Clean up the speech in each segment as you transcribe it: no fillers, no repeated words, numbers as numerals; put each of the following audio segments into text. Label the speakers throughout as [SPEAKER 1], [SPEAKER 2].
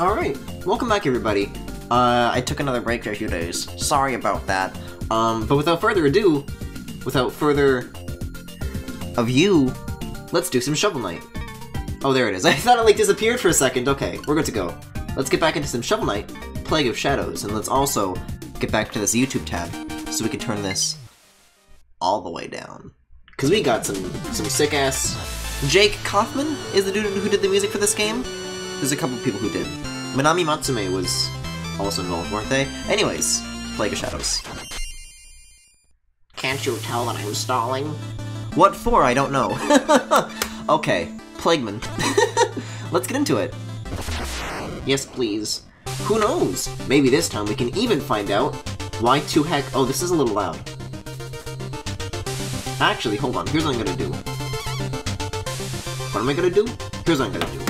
[SPEAKER 1] Alright, welcome back everybody. I took another break for a few days. Sorry about that. But without further ado, without further of you, let's do some Shovel Knight. Oh, there it is. I thought it like disappeared for a second. Okay, we're good to go. Let's get back into some Shovel Knight, Plague of Shadows, and let's also get back to this YouTube tab so we can turn this all the way down. Because we got some sick-ass... Jake Kaufman is the dude who did the music for this game. There's a couple people who did. Minami Matsume was also involved, weren't they? Anyways, Plague of Shadows. Can't you tell that I'm stalling? What for? I don't know. Okay, Plagueman. Let's get into it. Yes, please. Who knows? Maybe this time we can even find out why to heck... Oh, this is a little loud. Actually, hold on. Here's what I'm gonna do. What am I gonna do? Here's what I'm gonna do.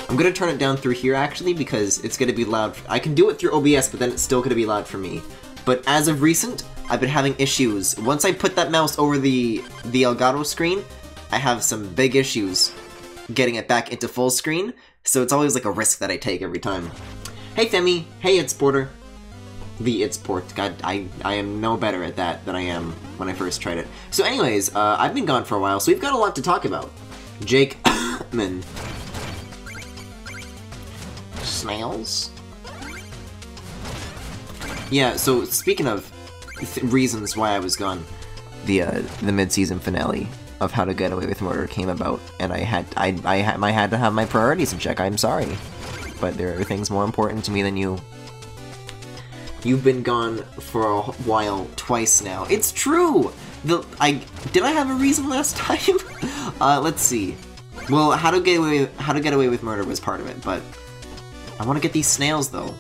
[SPEAKER 1] I'm gonna turn it down through here, actually, because it's gonna be loud. I can do it through OBS, but then it's still gonna be loud for me. But as of recent, I've been having issues. Once I put that mouse over the Elgato screen, I have some big issues getting it back into full screen, so it's always like a risk that I take every time. Hey Femi! Hey It's Porter! The It's Port. God, I am no better at that than I am when I first tried it. So anyways, I've been gone for a while, so we've got a lot to talk about. Jake Man. Snails? Yeah, so speaking of reasons why I was gone, the mid-season finale of How to Get Away with Murder came about, and I had to have my priorities in check. I'm sorry, but there are things more important to me than you. You've been gone for a while twice now. It's true! Did I have a reason last time? Let's see. Well, How to Get Away with Murder was part of it, but I want to get these snails though.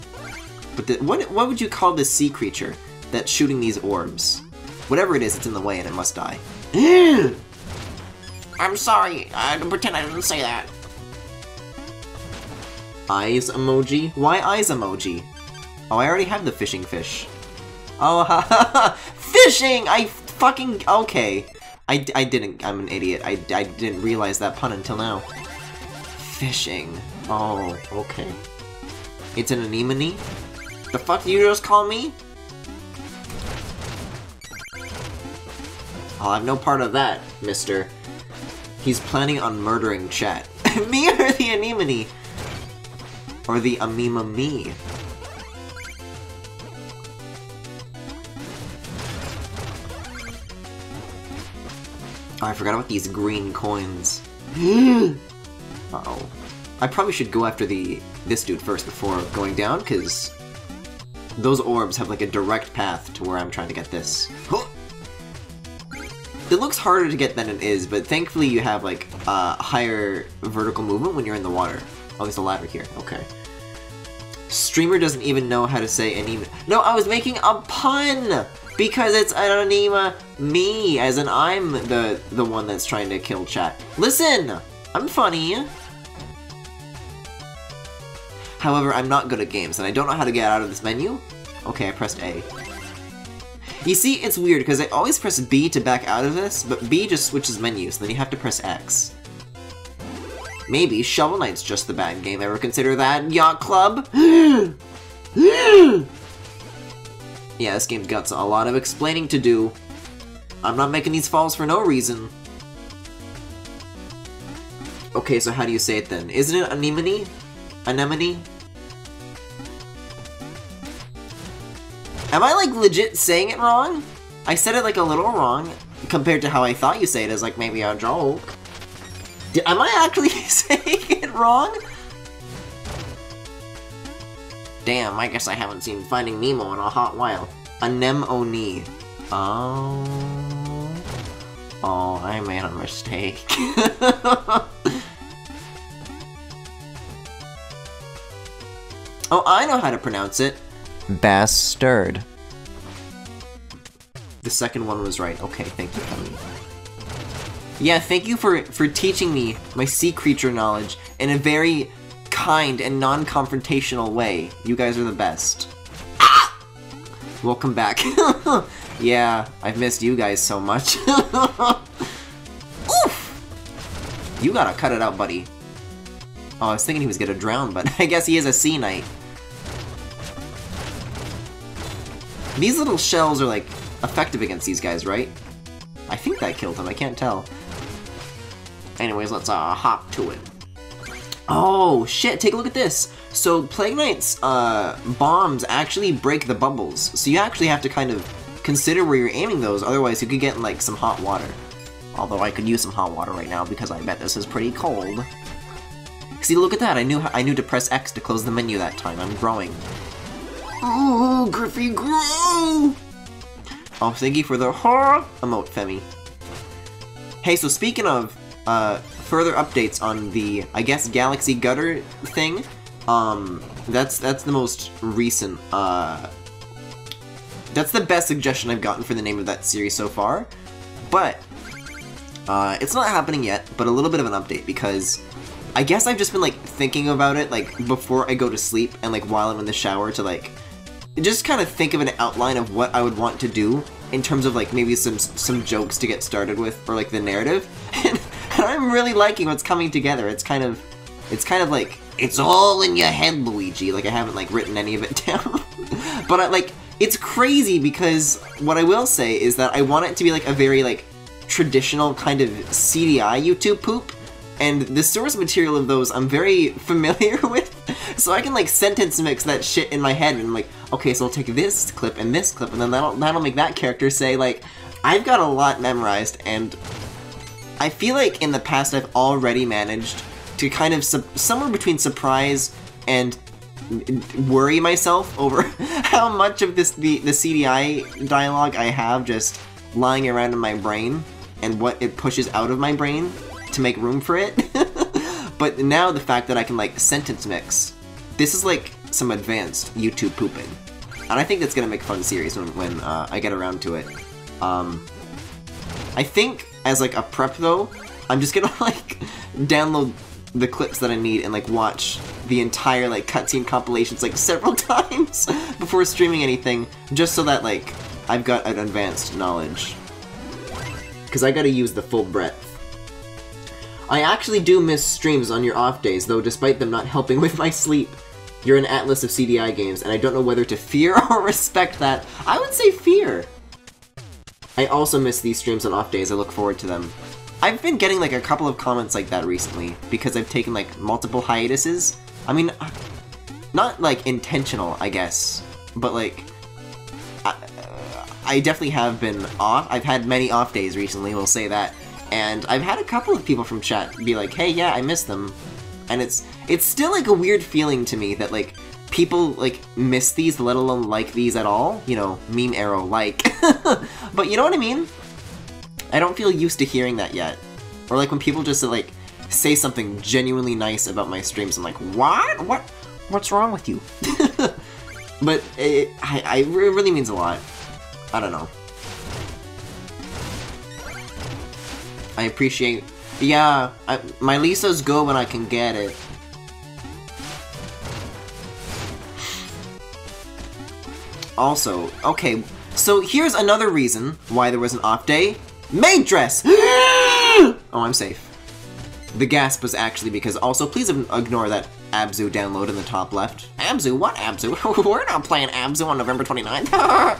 [SPEAKER 1] But what would you call this sea creature that's shooting these orbs? Whatever it is, it's in the way and it must die. I'm sorry. Pretend I didn't say that. Eyes emoji? Why eyes emoji? Oh, I already have the fishing fish. Oh, ha ha ha! Fishing! I fucking... Okay. I didn't... I'm an idiot. I didn't realize that pun until now. Fishing. Oh, okay. It's an anemone? The fuck did you just call me? I'll have no part of that, mister. He's planning on murdering chat. Me or the anemone? Or the amima-me? Oh, I forgot about these green coins. Uh-oh. I probably should go after this dude first before going down, because those orbs have like a direct path to where I'm trying to get this. It looks harder to get than it is, but thankfully you have like higher vertical movement when you're in the water. Oh, there's a ladder here. Okay. Streamer doesn't even know how to say anema. No, I was making a pun! Because it's an anema me, as in I'm the one that's trying to kill chat. Listen! I'm funny! However, I'm not good at games, and I don't know how to get out of this menu. Okay, I pressed A. You see, it's weird, because I always press B to back out of this, but B just switches menus, then you have to press X. Maybe Shovel Knight's just the bad game. Ever consider that, Yacht Club? Yeah, this game's got a lot of explaining to do. I'm not making these falls for no reason. Okay, so how do you say it then? Isn't it anemone? Anemone? Am I like legit saying it wrong? I said it like a little wrong compared to how I thought you say it as like maybe a joke. Am I actually saying it wrong? Damn, I guess I haven't seen Finding Nemo in a hot while. Anemone. Oh. Oh, I made a mistake. Oh, I know how to pronounce it. Bastard. The second one was right. Okay, thank you, Femi. Yeah, thank you for teaching me my sea creature knowledge in a very kind and non-confrontational way. You guys are the best. Ah! Welcome back. Yeah, I've missed you guys so much. Oof! You gotta cut it out, buddy. Oh, I was thinking he was gonna drown, but I guess he is a sea knight. These little shells are, like, effective against these guys, right? I think that killed him, I can't tell. Anyways, let's hop to it. Oh, shit, take a look at this! So, Plague Knight's bombs actually break the bubbles, so you actually have to kind of consider where you're aiming those, otherwise you could get in, like, some hot water. Although I could use some hot water right now, because I bet this is pretty cold. See, look at that, I knew to press X to close the menu that time, I'm growing. Oh, Griffy, grow! Oh, thank you for the horror emote, Femi. Hey, so speaking of further updates on the, I guess, Galaxy Gutter thing, that's the most recent, that's the best suggestion I've gotten for the name of that series so far, but it's not happening yet, but a little bit of an update, because I guess I've just been, like, thinking about it, like, before I go to sleep, and, like, while I'm in the shower to, like, just kind of think of an outline of what I would want to do in terms of, like, maybe some jokes to get started with, or, like, the narrative, and I'm really liking what's coming together. It's kind of like, it's all in your head, Luigi, like, I haven't, like, written any of it down, but, like, it's crazy because what I will say is that I want it to be, like, a very, like, traditional kind of CDI YouTube poop, and the source material of those I'm very familiar with, so I can, like, sentence mix that shit in my head, and I'm like, okay, so I'll take this clip, and then that'll make that character say, like, I've got a lot memorized, and I feel like in the past I've already managed to kind of somewhere between surprise and worry myself over how much of the CDI dialogue I have just lying around in my brain, and what it pushes out of my brain to make room for it. But now the fact that I can, like, sentence mix, this is like some advanced YouTube pooping. And I think that's gonna make a fun series when I get around to it. I think, as, like, a prep, though, I'm just gonna, like, download the clips that I need and, like, watch the entire, like, cutscene compilations, like, several times before streaming anything, just so that, like, I've got an advanced knowledge. Because I gotta use the full breadth. I actually do miss streams on your off days, though, despite them not helping with my sleep. You're an atlas of CDI games, and I don't know whether to fear or respect that. I would say fear! I also miss these streams on off days, I look forward to them. I've been getting, like, a couple of comments like that recently, because I've taken, like, multiple hiatuses. I mean, not, like, intentional, I guess, but, like, I definitely have been off. I've had many off days recently, we'll say that. And I've had a couple of people from chat be like, hey, yeah, I miss them. And it's still, like, a weird feeling to me that, like, people, like, miss these, let alone like these at all. You know, meme arrow, like. But you know what I mean? I don't feel used to hearing that yet. Or, like, when people just, like, say something genuinely nice about my streams, I'm like, what? What's wrong with you? But it really means a lot. I don't know. I appreciate... Yeah, my Lisa's good when I can get it. Also, okay, so here's another reason why there was an off day. Maid dress! Oh, I'm safe. The gasp was actually because... Also, please ignore that Abzu download in the top left. Abzu? What Abzu? We're not playing Abzu on November 29th.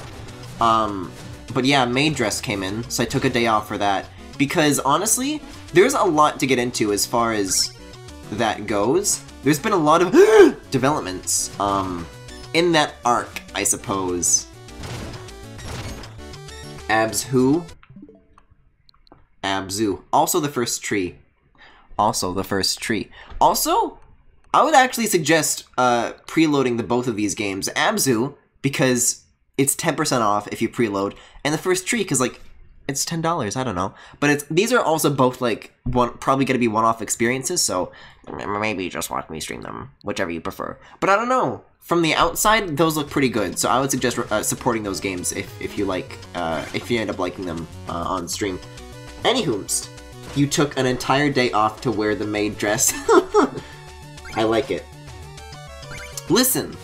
[SPEAKER 1] But yeah, maid dress came in, so I took a day off for that. Because, honestly, there's a lot to get into as far as that goes. There's been a lot of developments, in that arc, I suppose. Abs who? Abzu. Also the first tree. Also the first tree. Also, I would actually suggest, preloading the both of these games. Abzu, because it's 10% off if you preload, and the first tree, because, like, it's $10, I don't know. But these are also both, like, probably gonna be one-off experiences, so maybe just watch me stream them, whichever you prefer. But I don't know. From the outside, those look pretty good, so I would suggest supporting those games if you like, if you end up liking them on stream. Anywhoomst, you took an entire day off to wear the maid dress. I like it. Listen,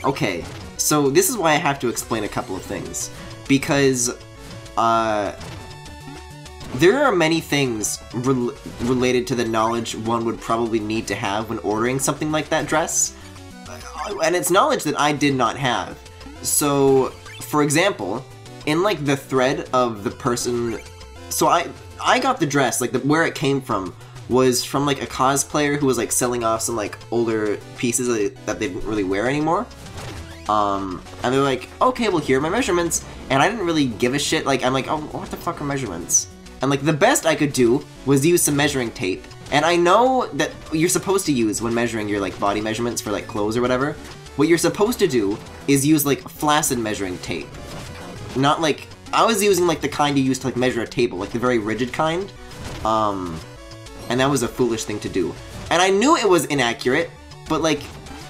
[SPEAKER 1] okay, so this is why I have to explain a couple of things. Because, there are many things related to the knowledge one would probably need to have when ordering something like that dress, and it's knowledge that I did not have. So, for example, in like the thread of the person, so I got the dress, like where it came from was from like a cosplayer who was like selling off some like older pieces that they didn't really wear anymore. And they're like, okay, well here are my measurements, and I didn't really give a shit. Like, I'm like, oh, what the fuck are measurements? And like the best I could do was use some measuring tape. And I know that you're supposed to use when measuring your like body measurements for like clothes or whatever. What you're supposed to do is use like flaccid measuring tape. Not like, I was using like the kind you use to like measure a table, like the very rigid kind. And that was a foolish thing to do. And I knew it was inaccurate, but like,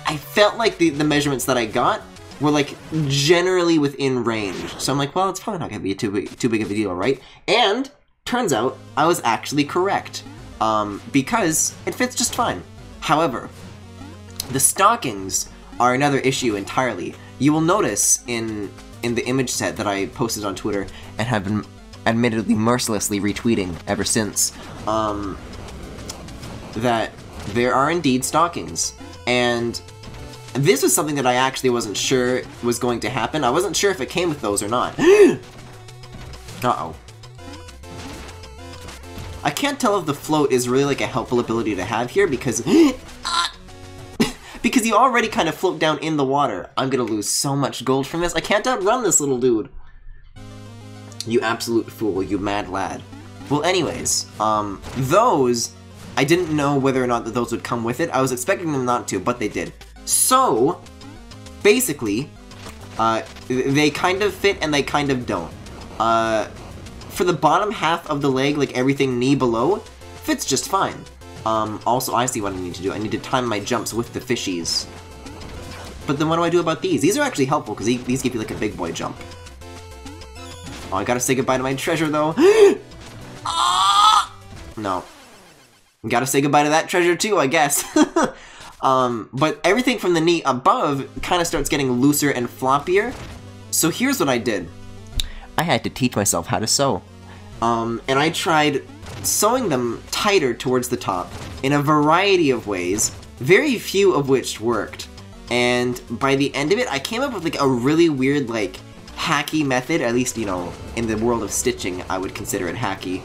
[SPEAKER 1] I felt like the measurements that I got were like generally within range. So I'm like, well, it's probably not gonna be too big of a deal, right? And turns out I was actually correct, because it fits just fine. However, the stockings are another issue entirely. You will notice in the image set that I posted on Twitter and have been admittedly mercilessly retweeting ever since, that there are indeed stockings. And this was something that I actually wasn't sure was going to happen. I wasn't sure if it came with those or not. Uh-oh. I can't tell if the float is really like a helpful ability to have here because because you already kind of float down in the water. I'm gonna lose so much gold from this. I can't outrun this little dude. You absolute fool, you mad lad. Well, anyways, those, I didn't know whether or not that those would come with it. I was expecting them not to, but they did. So, basically, they kind of fit and they kind of don't. For the bottom half of the leg, like everything knee below, fits just fine. Also, I see what I need to do. I need to time my jumps with the fishies. But then what do I do about these? These are actually helpful, because these give you like a big boy jump. Oh, I gotta say goodbye to my treasure, though. No. Gotta say goodbye to that treasure, too, I guess. But everything from the knee above kind of starts getting looser and floppier. So here's what I did. I had to teach myself how to sew. And I tried sewing them tighter towards the top in a variety of ways, very few of which worked. And by the end of it, I came up with like a really weird, like, hacky method, at least, you know, in the world of stitching, I would consider it hacky.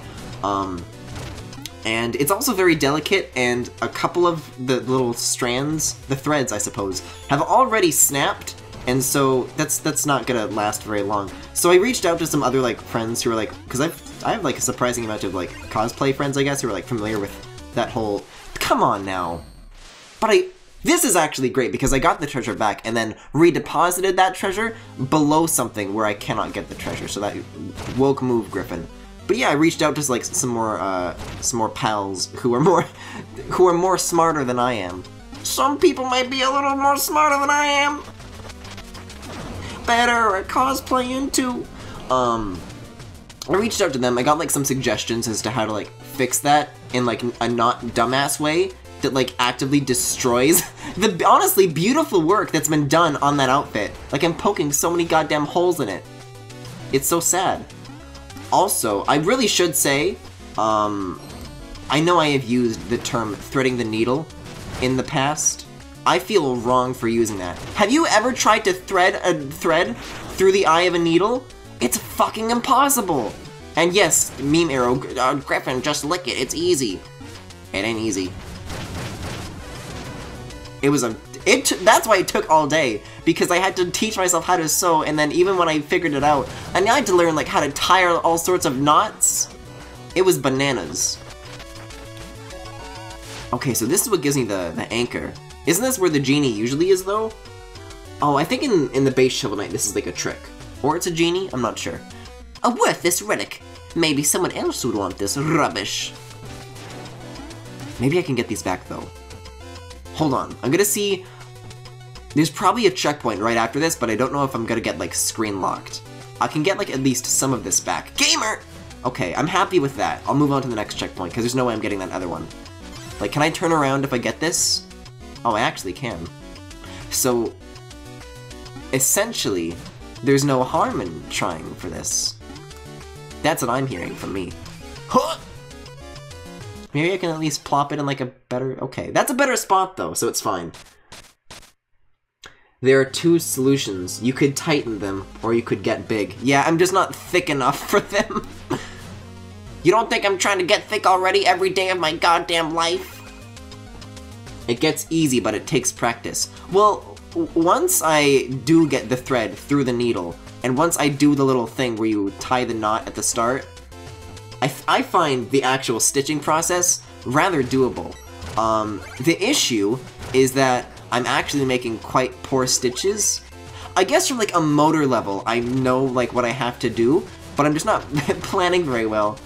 [SPEAKER 1] And it's also very delicate, and a couple of the little strands, the threads, I suppose, have already snapped, and so that's not gonna last very long. So I reached out to some other, like, friends who were like, because I have, like, a surprising amount of, like, cosplay friends, I guess, who are, like, familiar with that whole, come on now. But this is actually great, because I got the treasure back, and then redeposited that treasure below something where I cannot get the treasure, so that woke move, Griffin. But yeah, I reached out to like some more pals who are more smarter than I am. Some people might be a little more smarter than I am. Better at cosplaying too. I reached out to them. I got like some suggestions as to how to like fix that in like a not dumbass way that like actively destroys the honestly beautiful work that's been done on that outfit. Like I'm poking so many goddamn holes in it. It's so sad. Also, I really should say, I know I have used the term threading the needle in the past. I feel wrong for using that. Have you ever tried to thread a thread through the eye of a needle? It's fucking impossible! And yes, meme arrow, Griffin, just lick it, it's easy. It ain't easy. It was that's why it took all day, because I had to teach myself how to sew, and then even when I figured it out, I had to learn like how to tie all sorts of knots. It was bananas. Okay, so this is what gives me the anchor. Isn't this where the genie usually is, though? Oh, I think in the base Shovel Knight this is like a trick. Or it's a genie, I'm not sure. A worthless relic. Maybe someone else would want this rubbish. Maybe I can get these back, though. Hold on, I'm gonna see. There's probably a checkpoint right after this, but I don't know if I'm gonna get, like, screen locked. I can get, like, at least some of this back. Gamer! Okay, I'm happy with that. I'll move on to the next checkpoint, because there's no way I'm getting that other one. Like, can I turn around if I get this? Oh, I actually can. So, essentially, there's no harm in trying for this. That's what I'm hearing from me. Huh! Maybe I can at least plop it in like a better... Okay, that's a better spot though, so it's fine. There are two solutions. You could tighten them, or you could get big. Yeah, I'm just not thick enough for them. You don't think I'm trying to get thick already every day of my goddamn life? It gets easy, but it takes practice. Well, once I do get the thread through the needle, and once I do the little thing where you tie the knot at the start, I find the actual stitching process rather doable. The issue is that I'm actually making quite poor stitches. I guess from like a motor level, I know like what I have to do, but I'm just not planning very well.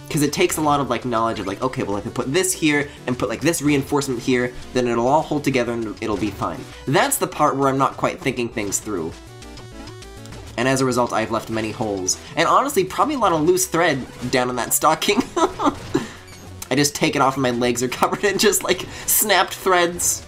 [SPEAKER 1] Because it takes a lot of like knowledge of like, okay, well if I put this here and put like this reinforcement here, then it'll all hold together and it'll be fine. That's the part where I'm not quite thinking things through. And as a result, I've left many holes. And honestly, probably a lot of loose thread down in that stocking. I just take it off and my legs are covered in just like snapped threads.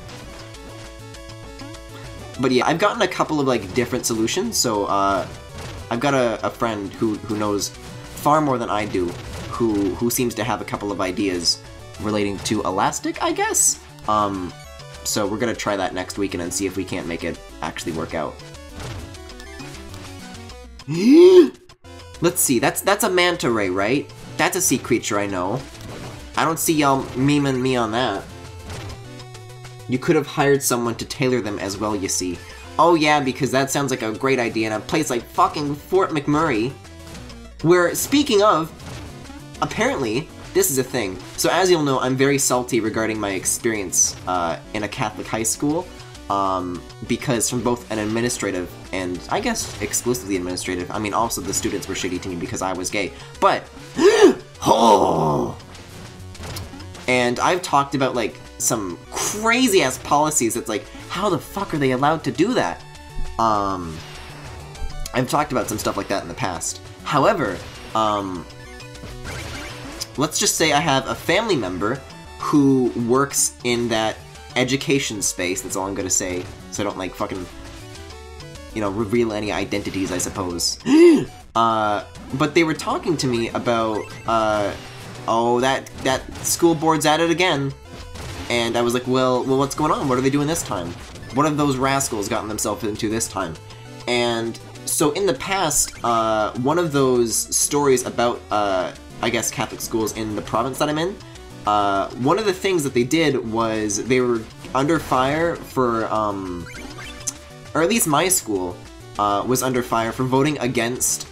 [SPEAKER 1] But yeah, I've gotten a couple of like different solutions, so I've got a friend who knows far more than I do, who seems to have a couple of ideas relating to elastic, I guess? So we're gonna try that next week and then see if we can't make it actually work out. Let's see, that's a manta ray, right? That's a sea creature, I know. I don't see y'all memeing me on that. You could have hired someone to tailor them as well, you see. Oh yeah, because that sounds like a great idea in a place like fucking Fort McMurray. Where, speaking of, apparently, this is a thing. So as you'll know, I'm very salty regarding my experience in a Catholic high school. Because from both an administrative and, I guess, exclusively administrative, I mean, also the students were shitty to me because I was gay. But, oh! And I've talked about, like, some crazy-ass policies that's like, how the fuck are they allowed to do that? I've talked about some stuff like that in the past. However, let's just say I have a family member who works in that education space, that's all I'm gonna say, so I don't, like, fucking, you know, reveal any identities, I suppose. But they were talking to me about, oh, that school board's at it again. And I was like, well, what's going on? What are they doing this time? What have those rascals gotten themselves into this time? And so in the past, one of those stories about, I guess, Catholic schools in the province that I'm in, one of the things that they did was they were under fire for, or at least my school was under fire for voting against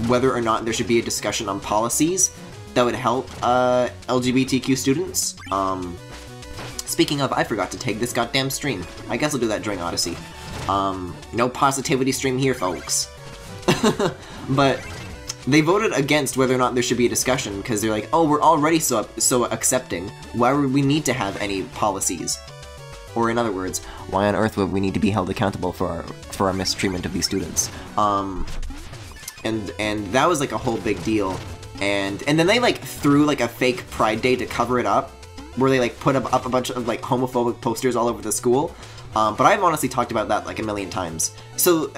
[SPEAKER 1] whether or not there should be a discussion on policies that would help LGBTQ students. Speaking of, I forgot to take this goddamn stream. I guess I'll do that during Odyssey. No positivity stream here, folks. But they voted against whether or not there should be a discussion because they're like, oh, we're already so accepting. Why would we need to have any policies? Or in other words, why on earth would we need to be held accountable for our mistreatment of these students? And that was like a whole big deal. And then they like threw like a fake Pride Day to cover it up, where they like put up a bunch of like homophobic posters all over the school. But I've honestly talked about that like a million times. So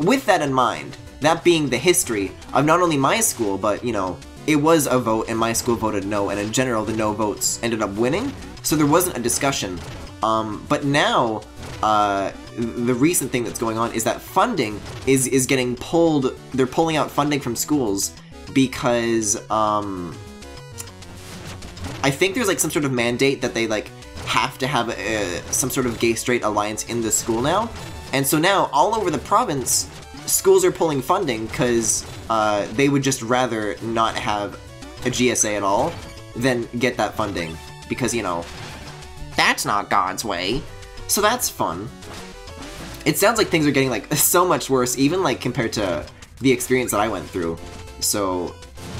[SPEAKER 1] with that in mind, that being the history of not only my school, but you know, it was a vote and my school voted no, and in general the no votes ended up winning, so there wasn't a discussion. But now, the recent thing that's going on is that funding is getting pulled, they're pulling out funding from schools because, I think there's like some sort of mandate that they like have to have some sort of gay-straight alliance in the school now. And so now, all over the province, schools are pulling funding because they would just rather not have a GSA at all than get that funding. Because, you know, that's not God's way. So that's fun. It sounds like things are getting like so much worse, even like compared to the experience that I went through. So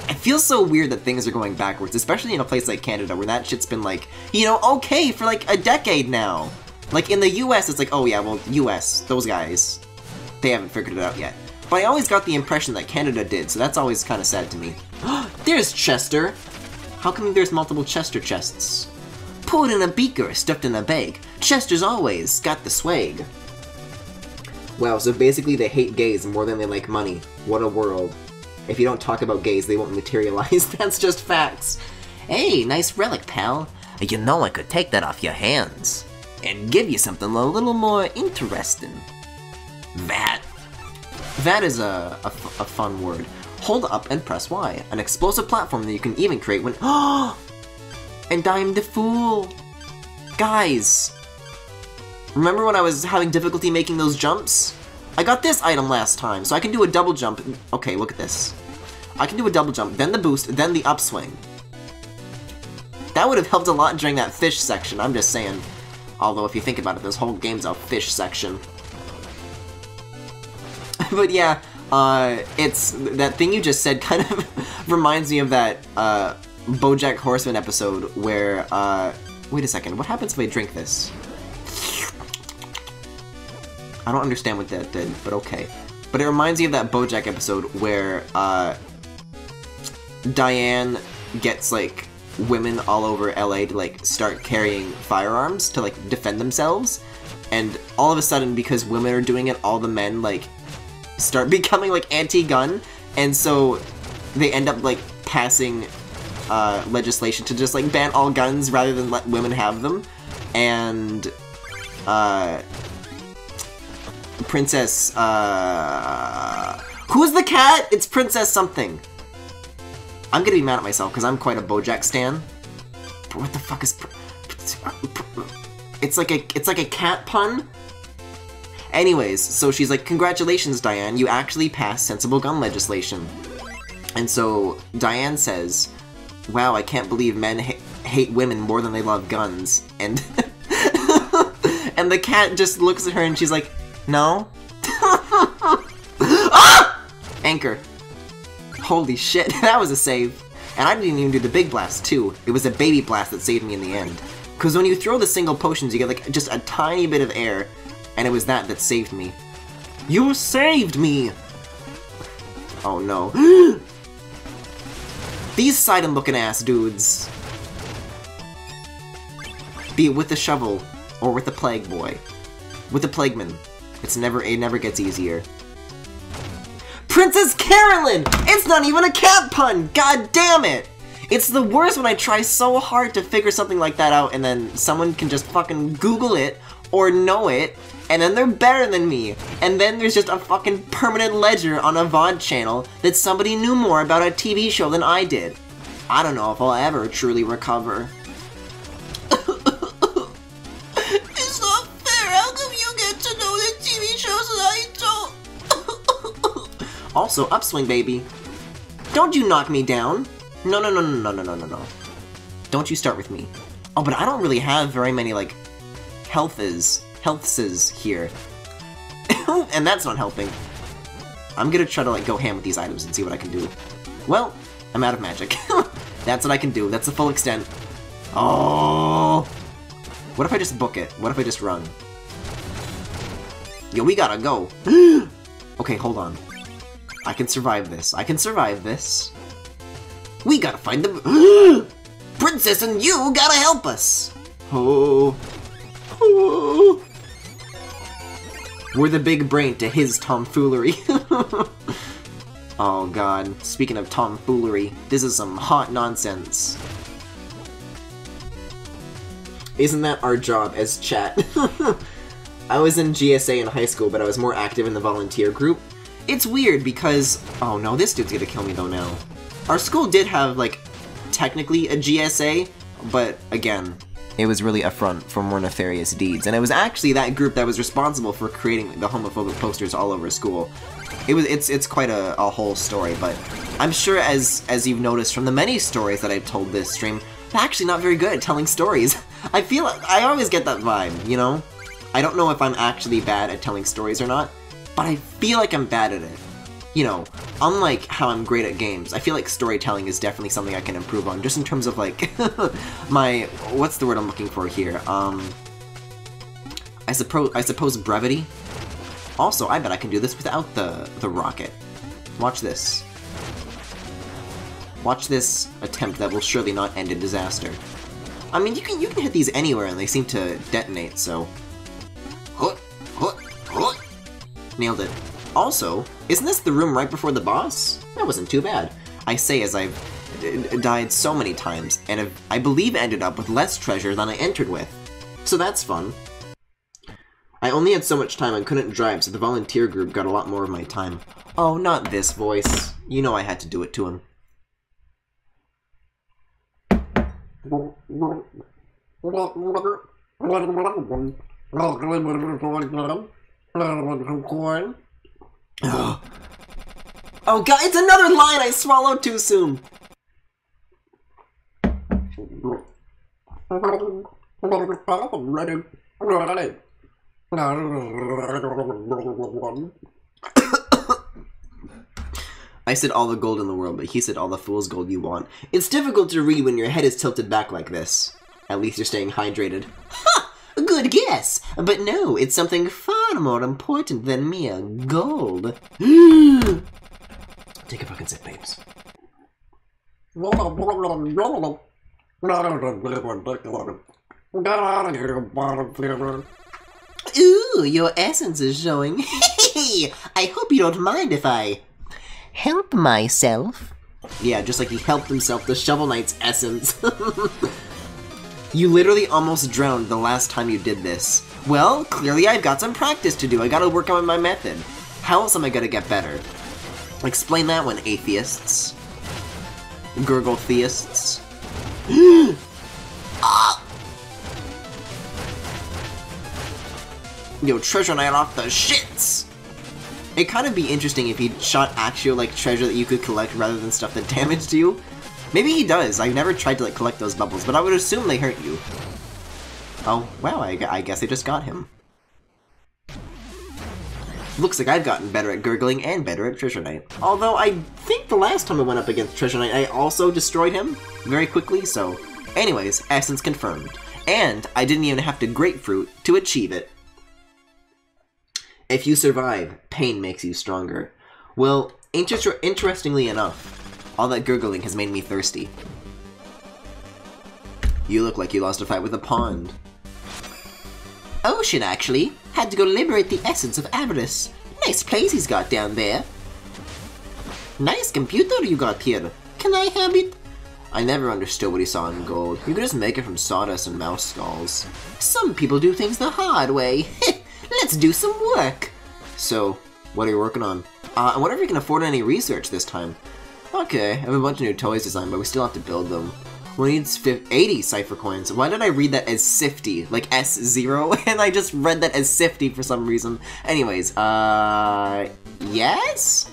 [SPEAKER 1] it feels so weird that things are going backwards, especially in a place like Canada where that shit's been like, you know, okay for like a decade now. Like in the US, it's like, oh yeah, well, US, those guys, they haven't figured it out yet. But I always got the impression that Canada did, so that's always kind of sad to me. There's Chester! How come there's multiple Chester chests? Put in a beaker, stuffed in a bag. Chester's always got the swag. Wow, so basically they hate gays more than they like money. What a world. If you don't talk about gays, they won't materialize. That's just facts. Hey, nice relic, pal. You know I could take that off your hands and give you something a little more interesting. That. That is a fun word. Hold up and press Y. An explosive platform that you can even create when— and I'm the fool! Guys! Remember when I was having difficulty making those jumps? I got this item last time, so I can do a double jump. Okay, look at this. I can do a double jump, then the boost, then the upswing. That would have helped a lot during that fish section, I'm just saying. Although, if you think about it, this whole game's a fish section. But yeah, it's— that thing you just said kind of reminds me of that, BoJack Horseman episode where, wait a second, what happens if I drink this? I don't understand what that did, but okay. But it reminds me of that BoJack episode where, Diane gets, like, women all over LA to, like, start carrying firearms to, like, defend themselves. And all of a sudden, because women are doing it, all the men, like, start becoming, like, anti-gun. And so they end up, like, passing legislation to just, like, ban all guns rather than let women have them. And, Princess, who's the cat? It's Princess something. I'm gonna be mad at myself because I'm quite a BoJack stan. But what the fuck is it's like a cat pun? Anyways, so she's like, congratulations, Diane, you actually passed sensible gun legislation. And so Diane says, wow, I can't believe men hate women more than they love guns. And and the cat just looks at her and she's like, no? Ah! Anchor. Holy shit, that was a save. And I didn't even do the big blast, too. It was a baby blast that saved me in the end. Because when you throw the single potions, you get, like, just a tiny bit of air. And it was that saved me. You saved me! Oh, no. These Sidon-looking ass dudes. Be it with the shovel, or with the plague boy. With the plagueman. It never gets easier. Princess Carolyn! It's not even a cat pun! God damn it! It's the worst when I try so hard to figure something like that out and then someone can just fucking Google it or know it, and then they're better than me. And then there's just a fucking permanent ledger on a VOD channel that somebody knew more about a TV show than I did. I don't know if I'll ever truly recover. It's not fair, how come you get to know the TV shows and I don't? Also, upswing, baby. Don't you knock me down. No. Don't you start with me. Oh, but I don't really have very many, like, healths here. And that's not helping. I'm gonna try to, like, go ham with these items and see what I can do. Well, I'm out of magic. That's what I can do. That's the full extent. Oh! What if I just book it? What if I just run? Yo, we gotta go. Okay, hold on. I can survive this. I can survive this. We gotta find the Princess, and you gotta help us. Oh. We're the big brain to his tomfoolery. Oh god. Speaking of tomfoolery, this is some hot nonsense. Isn't that our job as chat? I was in GSA in high school, but I was more active in the volunteer group. It's weird because— oh no, this dude's gonna kill me though now. Our school did have, like, technically a GSA, but again, it was really a front for more nefarious deeds. And it was actually that group that was responsible for creating the homophobic posters all over school. It's quite a whole story, but I'm sure as you've noticed from the many stories that I've told this stream, I'm actually not very good at telling stories. I always get that vibe, you know? I don't know if I'm actually bad at telling stories or not, but I feel like I'm bad at it. You know, unlike how I'm great at games, I feel like storytelling is definitely something I can improve on, just in terms of, like, my— what's the word I'm looking for here? I suppose brevity? Also, I bet I can do this without the rocket. Watch this. Watch this attempt that will surely not end in disaster. I mean, you can hit these anywhere and they seem to detonate, so— nailed it. Also, isn't this the room right before the boss? That wasn't too bad. I say as I've died so many times, and have, I believe, ended up with less treasure than I entered with. So that's fun. I only had so much time I couldn't drive, so the volunteer group got a lot more of my time. Oh, not this voice. You know I had to do it to him. Oh god, it's another line I swallowed too soon! I said all the gold in the world, but he said all the fool's gold you want. It's difficult to read when your head is tilted back like this. At least you're staying hydrated. Ha! Good guess! But no, it's something far more important than mere gold. Take a fucking sip, babes. Ooh, your essence is showing. I hope you don't mind if I help myself. Yeah, just like he helped himself, the Shovel Knight's essence. You literally almost drowned the last time you did this. Well, clearly I've got some practice to do. I gotta work on my method. How else am I gonna get better? Explain that one, atheists. Gurgle theists. Ah! Yo, Treasure Knight off the shits! It'd kind of be interesting if he shot actual, like, treasure that you could collect rather than stuff that damaged you. Maybe he does. I've never tried to, like, collect those bubbles, but I would assume they hurt you. Oh, wow, I guess I just got him. Looks like I've gotten better at gurgling and better at Treasure Knight. Although, I think the last time I went up against Treasure Knight, I also destroyed him very quickly, so... Anyways, essence confirmed. And I didn't even have to grapefruit to achieve it. If you survive, pain makes you stronger. Well, interestingly enough, all that gurgling has made me thirsty. You look like you lost a fight with a pond. Ocean, actually. Had to go liberate the essence of avarice. Nice place he's got down there. Nice computer you got here. Can I have it? I never understood what he saw in gold. You could just make it from sawdust and mouse skulls. Some people do things the hard way. Let's do some work. So, what are you working on? I wonder if we can afford any research this time. Okay, I have a bunch of new toys designed, but we still have to build them. We need 80 cipher coins. Why did I read that as Sifty? Like S0? And I just read that as Sifty for some reason. Anyways, yes?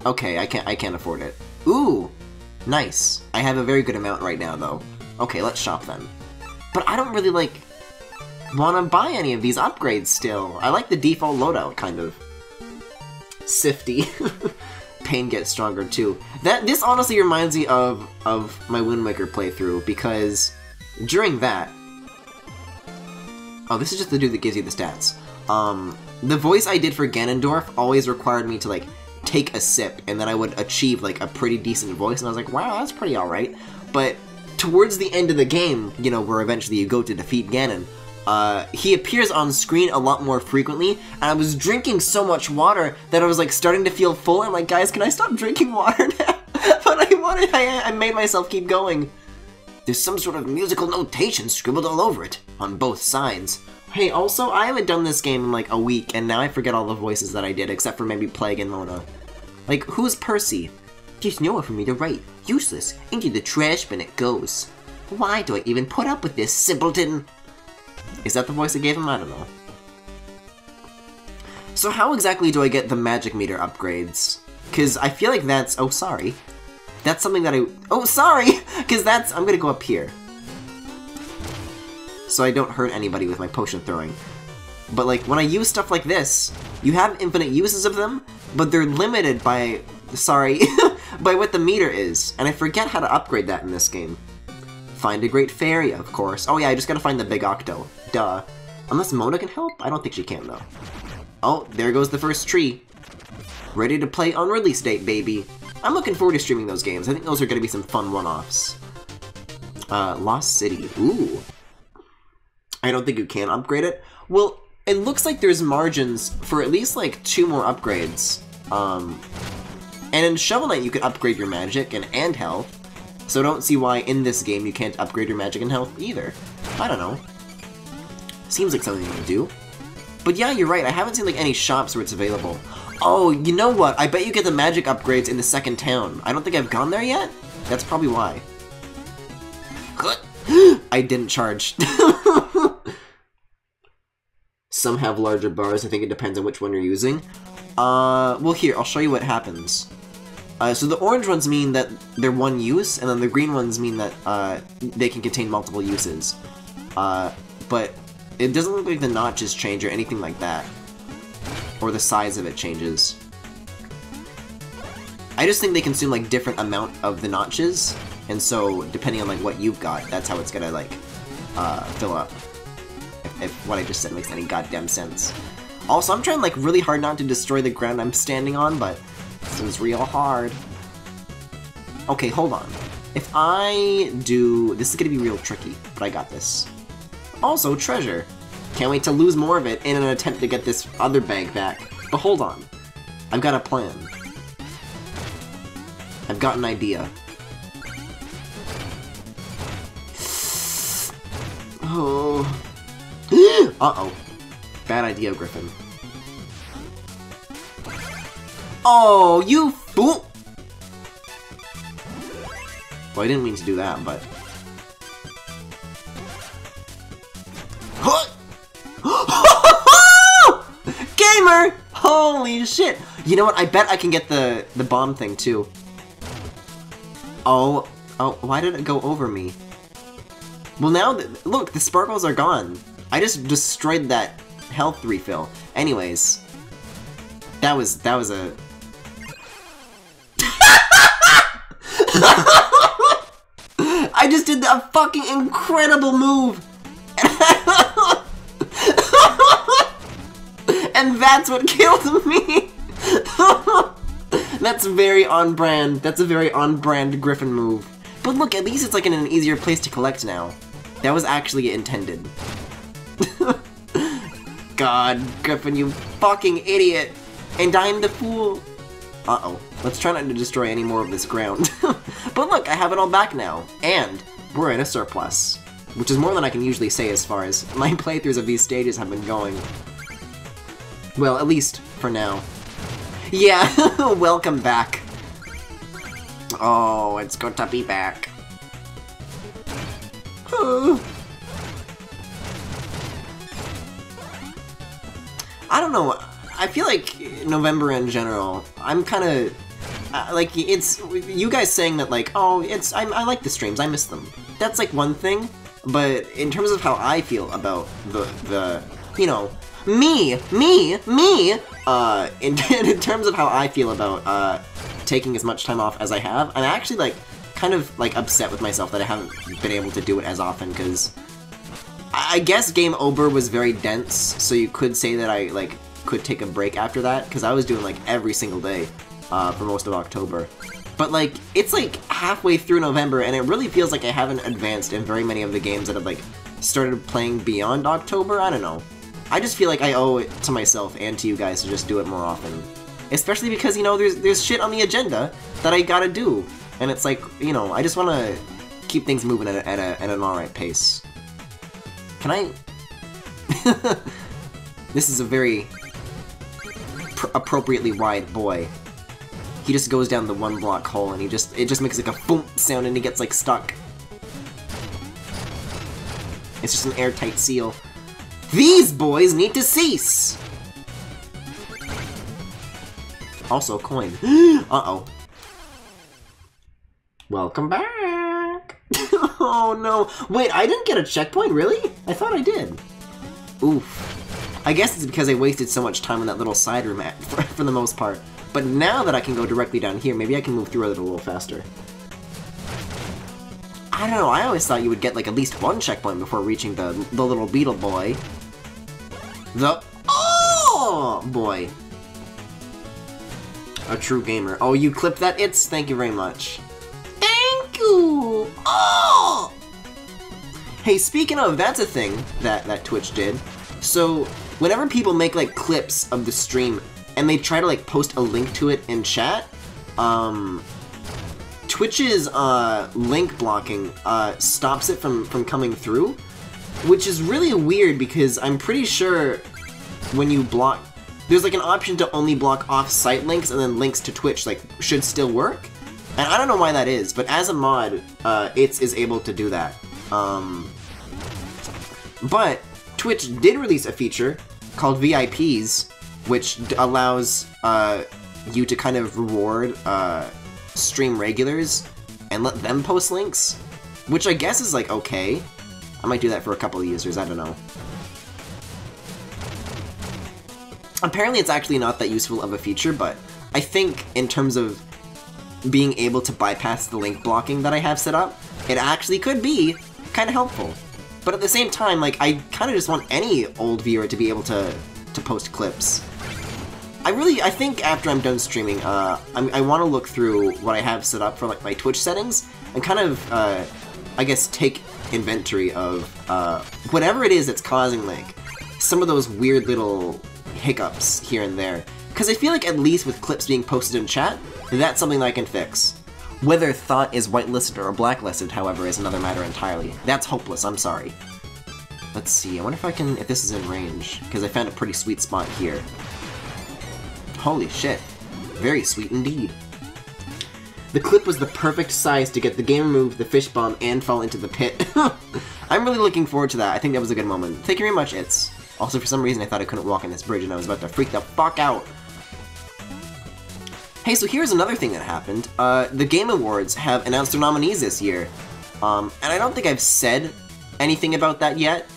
[SPEAKER 1] Okay, I can't afford it. Ooh, nice. I have a very good amount right now, though. Okay, let's shop then. But I don't really, like, want to buy any of these upgrades still. I like the default loadout, kind of. Sifty. Pain gets stronger too. This honestly reminds me of my Wind Waker playthrough, because during that... Oh, this is just the dude that gives you the stats. The voice I did for Ganondorf always required me to, like, take a sip, and then I would achieve, like, a pretty decent voice, and I was like, wow, that's pretty alright. But towards the end of the game, you know, where eventually you go to defeat Ganon, he appears on screen a lot more frequently, and I was drinking so much water that I was, like, starting to feel full. I'm like, guys, can I stop drinking water now? But I made myself keep going. There's some sort of musical notation scribbled all over it, on both sides. Hey, also, I haven't done this game in, like, a week, and now I forget all the voices that I did, except for maybe Plague and Mona. Like, who's Percy? There's nowhere for me to write. Useless. Into the trash bin it goes. Why do I even put up with this, simpleton? Is that the voice I gave him? I don't know. So how exactly do I get the magic meter upgrades? Because I feel like that's... Oh, sorry. That's something that I... Oh, sorry! Because that's... I'm gonna go up here. So I don't hurt anybody with my potion throwing. But, like, when I use stuff like this, you have infinite uses of them, but they're limited by... Sorry. by what the meter is. And I forget how to upgrade that in this game. Find a great fairy, of course. Oh yeah, I just gotta find the big octo. Duh. Unless Mona can help? I don't think she can, though. Oh, there goes the first tree. Ready to play on release date, baby. I'm looking forward to streaming those games. I think those are gonna be some fun one-offs. Lost City. Ooh. I don't think you can upgrade it. Well, it looks like there's margins for at least like 2 more upgrades. And in Shovel Knight you can upgrade your magic and health, so I don't see why in this game you can't upgrade your magic and health either. I don't know. Seems like something you can do. But yeah, you're right, I haven't seen like any shops where it's available. Oh, you know what? I bet you get the magic upgrades in the second town. I don't think I've gone there yet? That's probably why. I didn't charge. Some have larger bars, I think it depends on which one you're using. Well here, I'll show you what happens. So the orange ones mean that they're one use, and then the green ones mean that they can contain multiple uses. But it doesn't look like the notches change or anything like that. Or the size of it changes. I just think they consume like different amount of the notches, and so depending on like what you've got, that's how it's gonna like fill up. If what I just said makes any goddamn sense. Also, I'm trying like really hard not to destroy the ground I'm standing on, but this is real hard. Okay, hold on. If I do... This is gonna be real tricky, but I got this. Also, treasure. Can't wait to lose more of it in an attempt to get this other bag back. But hold on. I've got a plan. I've got an idea. Oh. Uh-oh. Bad idea, Griffin. Oh, you fool! Well, I didn't mean to do that, but... Gamer! Holy shit! You know what? I bet I can get the bomb thing, too. Oh, why did it go over me? Well, now, look, the sparkles are gone. I just destroyed that health refill. Anyways, that was a... I just did a fucking incredible move! And that's what killed me! That's very on-brand. That's a very on-brand Griffin move. But look, at least it's like in an easier place to collect now. That was actually intended. God, Griffin, you fucking idiot! And I'm the fool! Uh-oh. Let's try not to destroy any more of this ground. But look, I have it all back now. And we're in a surplus. Which is more than I can usually say as far as my playthroughs of these stages have been going. Well, at least for now. Yeah, welcome back. Oh, it's good to be back. I don't know, I feel like November in general, I'm kind of, like, it's, you guys saying that, like, oh, I like the streams, I miss them. That's, like, one thing, but in terms of how I feel about the you know, me, in terms of how I feel about, taking as much time off as I have, I'm actually, like, kind of, like, upset with myself that I haven't been able to do it as often, because I guess Game Over was very dense, so you could say that I, like, could take a break after that, because I was doing, like, every single day, for most of October. But, like, it's, like, halfway through November, and it really feels like I haven't advanced in very many of the games that have, like, started playing beyond October. I don't know. I just feel like I owe it to myself and to you guys to just do it more often. Especially because, you know, there's shit on the agenda that I gotta do. And it's like, you know, I just want to keep things moving at an alright pace. Can I... This is a very appropriately wide boy. He just goes down the one block hole and it just makes like a boom sound and he gets like stuck. It's just an airtight seal. These boys need to cease! Also, coin. Uh-oh. Welcome back! Oh no. Wait, I didn't get a checkpoint, really? I thought I did. Oof. I guess it's because I wasted so much time in that little side room for the most part. But now that I can go directly down here, maybe I can move through it a little faster. I don't know, I always thought you would get like at least one checkpoint before reaching the little beetle boy. Oh boy. A true gamer. Oh, you clipped that? Thank you very much. Thank you! Oh! Hey, speaking of, that's a thing that Twitch did. So, whenever people make, like, clips of the stream and they try to, like, post a link to it in chat, Twitch's link blocking stops it from coming through, which is really weird because I'm pretty sure when you block, there's like an option to only block off-site links, and then links to Twitch like should still work. And I don't know why that is, but as a mod, it is able to do that. But Twitch did release a feature called VIPs, which allows you to kind of reward stream regulars and let them post links, which I guess is like okay. I might do that for a couple of users, I don't know. Apparently it's actually not that useful of a feature, but I think in terms of being able to bypass the link blocking that I have set up, it actually could be kind of helpful. But at the same time, like, I kind of just want any old viewer to be able to post clips. I think after I'm done streaming, I want to look through what I have set up for like my Twitch settings and kind of, I guess, take inventory of whatever it is that's causing like some of those weird little hiccups here and there. Because I feel like at least with clips being posted in chat, that's something that I can fix. Whether Thought is whitelisted or blacklisted, however, is another matter entirely. That's hopeless, I'm sorry. Let's see, I wonder if this is in range, because I found a pretty sweet spot here. Holy shit. Very sweet indeed. The clip was the perfect size to get the game removed, the fish bomb, and fall into the pit. I'm really looking forward to that. I think that was a good moment. Thank you very much, It's. Also, for some reason, I thought I couldn't walk on this bridge and I was about to freak the fuck out. Hey, so here's another thing that happened. The Game Awards have announced their nominees this year. And I don't think I've said anything about that yet.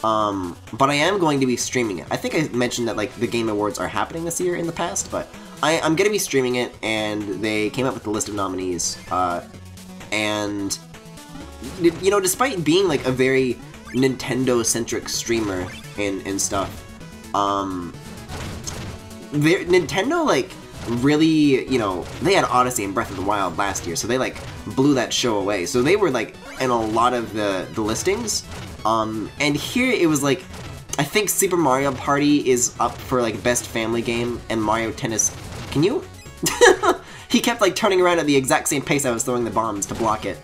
[SPEAKER 1] But I am going to be streaming it. I think I mentioned that like the Game Awards are happening this year in the past, but I'm going to be streaming it, and they came up with the list of nominees. And, you know, despite being like a very Nintendo-centric streamer and stuff, Nintendo, like, really, you know, they had Odyssey and Breath of the Wild last year, so they, like, blew that show away. So they were, like, in a lot of the listings. And here it was, like, I think Super Mario Party is up for, like, Best Family Game, and Mario Tennis... Can you? He kept, like, turning around at the exact same pace I was throwing the bombs to block it.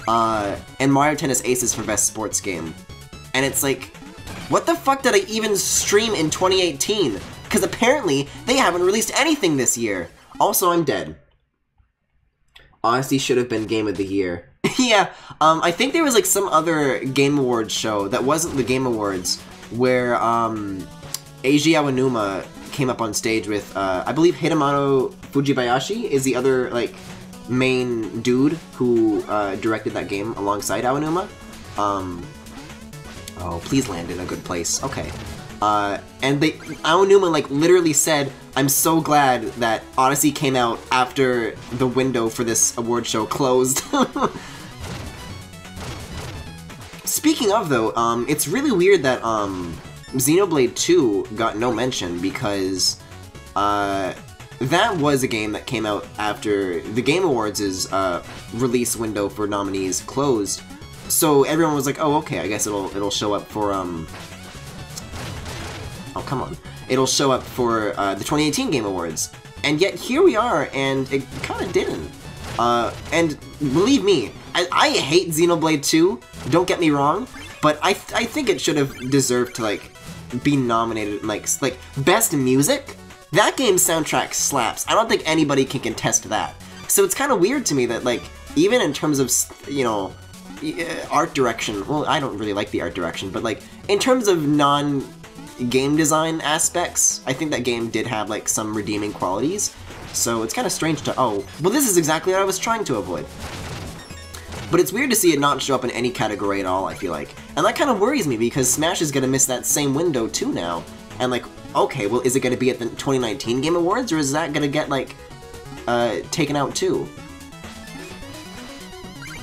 [SPEAKER 1] And Mario Tennis Aces for Best Sports Game. And it's like, what the fuck did I even stream in 2018? Because apparently, they haven't released anything this year. Also, I'm dead. Odyssey should have been Game of the Year. Yeah, I think there was like some other Game Awards show that wasn't the Game Awards, where Eiji Aonuma came up on stage with, I believe Hidemaru Fujibayashi is the other, like, main dude who directed that game alongside Aonuma. Oh, please land in a good place. Okay. And Aonuma, like, literally said, I'm so glad that Odyssey came out after the window for this award show closed. Speaking of, though, it's really weird that, Xenoblade 2 got no mention, because, that was a game that came out after the Game Awards' release window for nominees closed. So everyone was like, oh, okay, I guess it'll show up for, oh, come on. It'll show up for, the 2018 Game Awards. And yet, here we are, and it kinda didn't. And believe me, I hate Xenoblade 2, don't get me wrong, but I think it should have deserved to, like, be nominated, like, Best Music? That game's soundtrack slaps. I don't think anybody can contest that. So it's kinda weird to me that, like, even in terms of, you know, art direction, well, I don't really like the art direction, but, like, in terms of non-game design aspects, I think that game did have, like, some redeeming qualities. So it's kind of strange to, oh, well, this is exactly what I was trying to avoid. But it's weird to see it not show up in any category at all, I feel like. And that kind of worries me, because Smash is going to miss that same window too now. And like, okay, well, is it going to be at the 2019 Game Awards, or is that going to get, like, taken out too?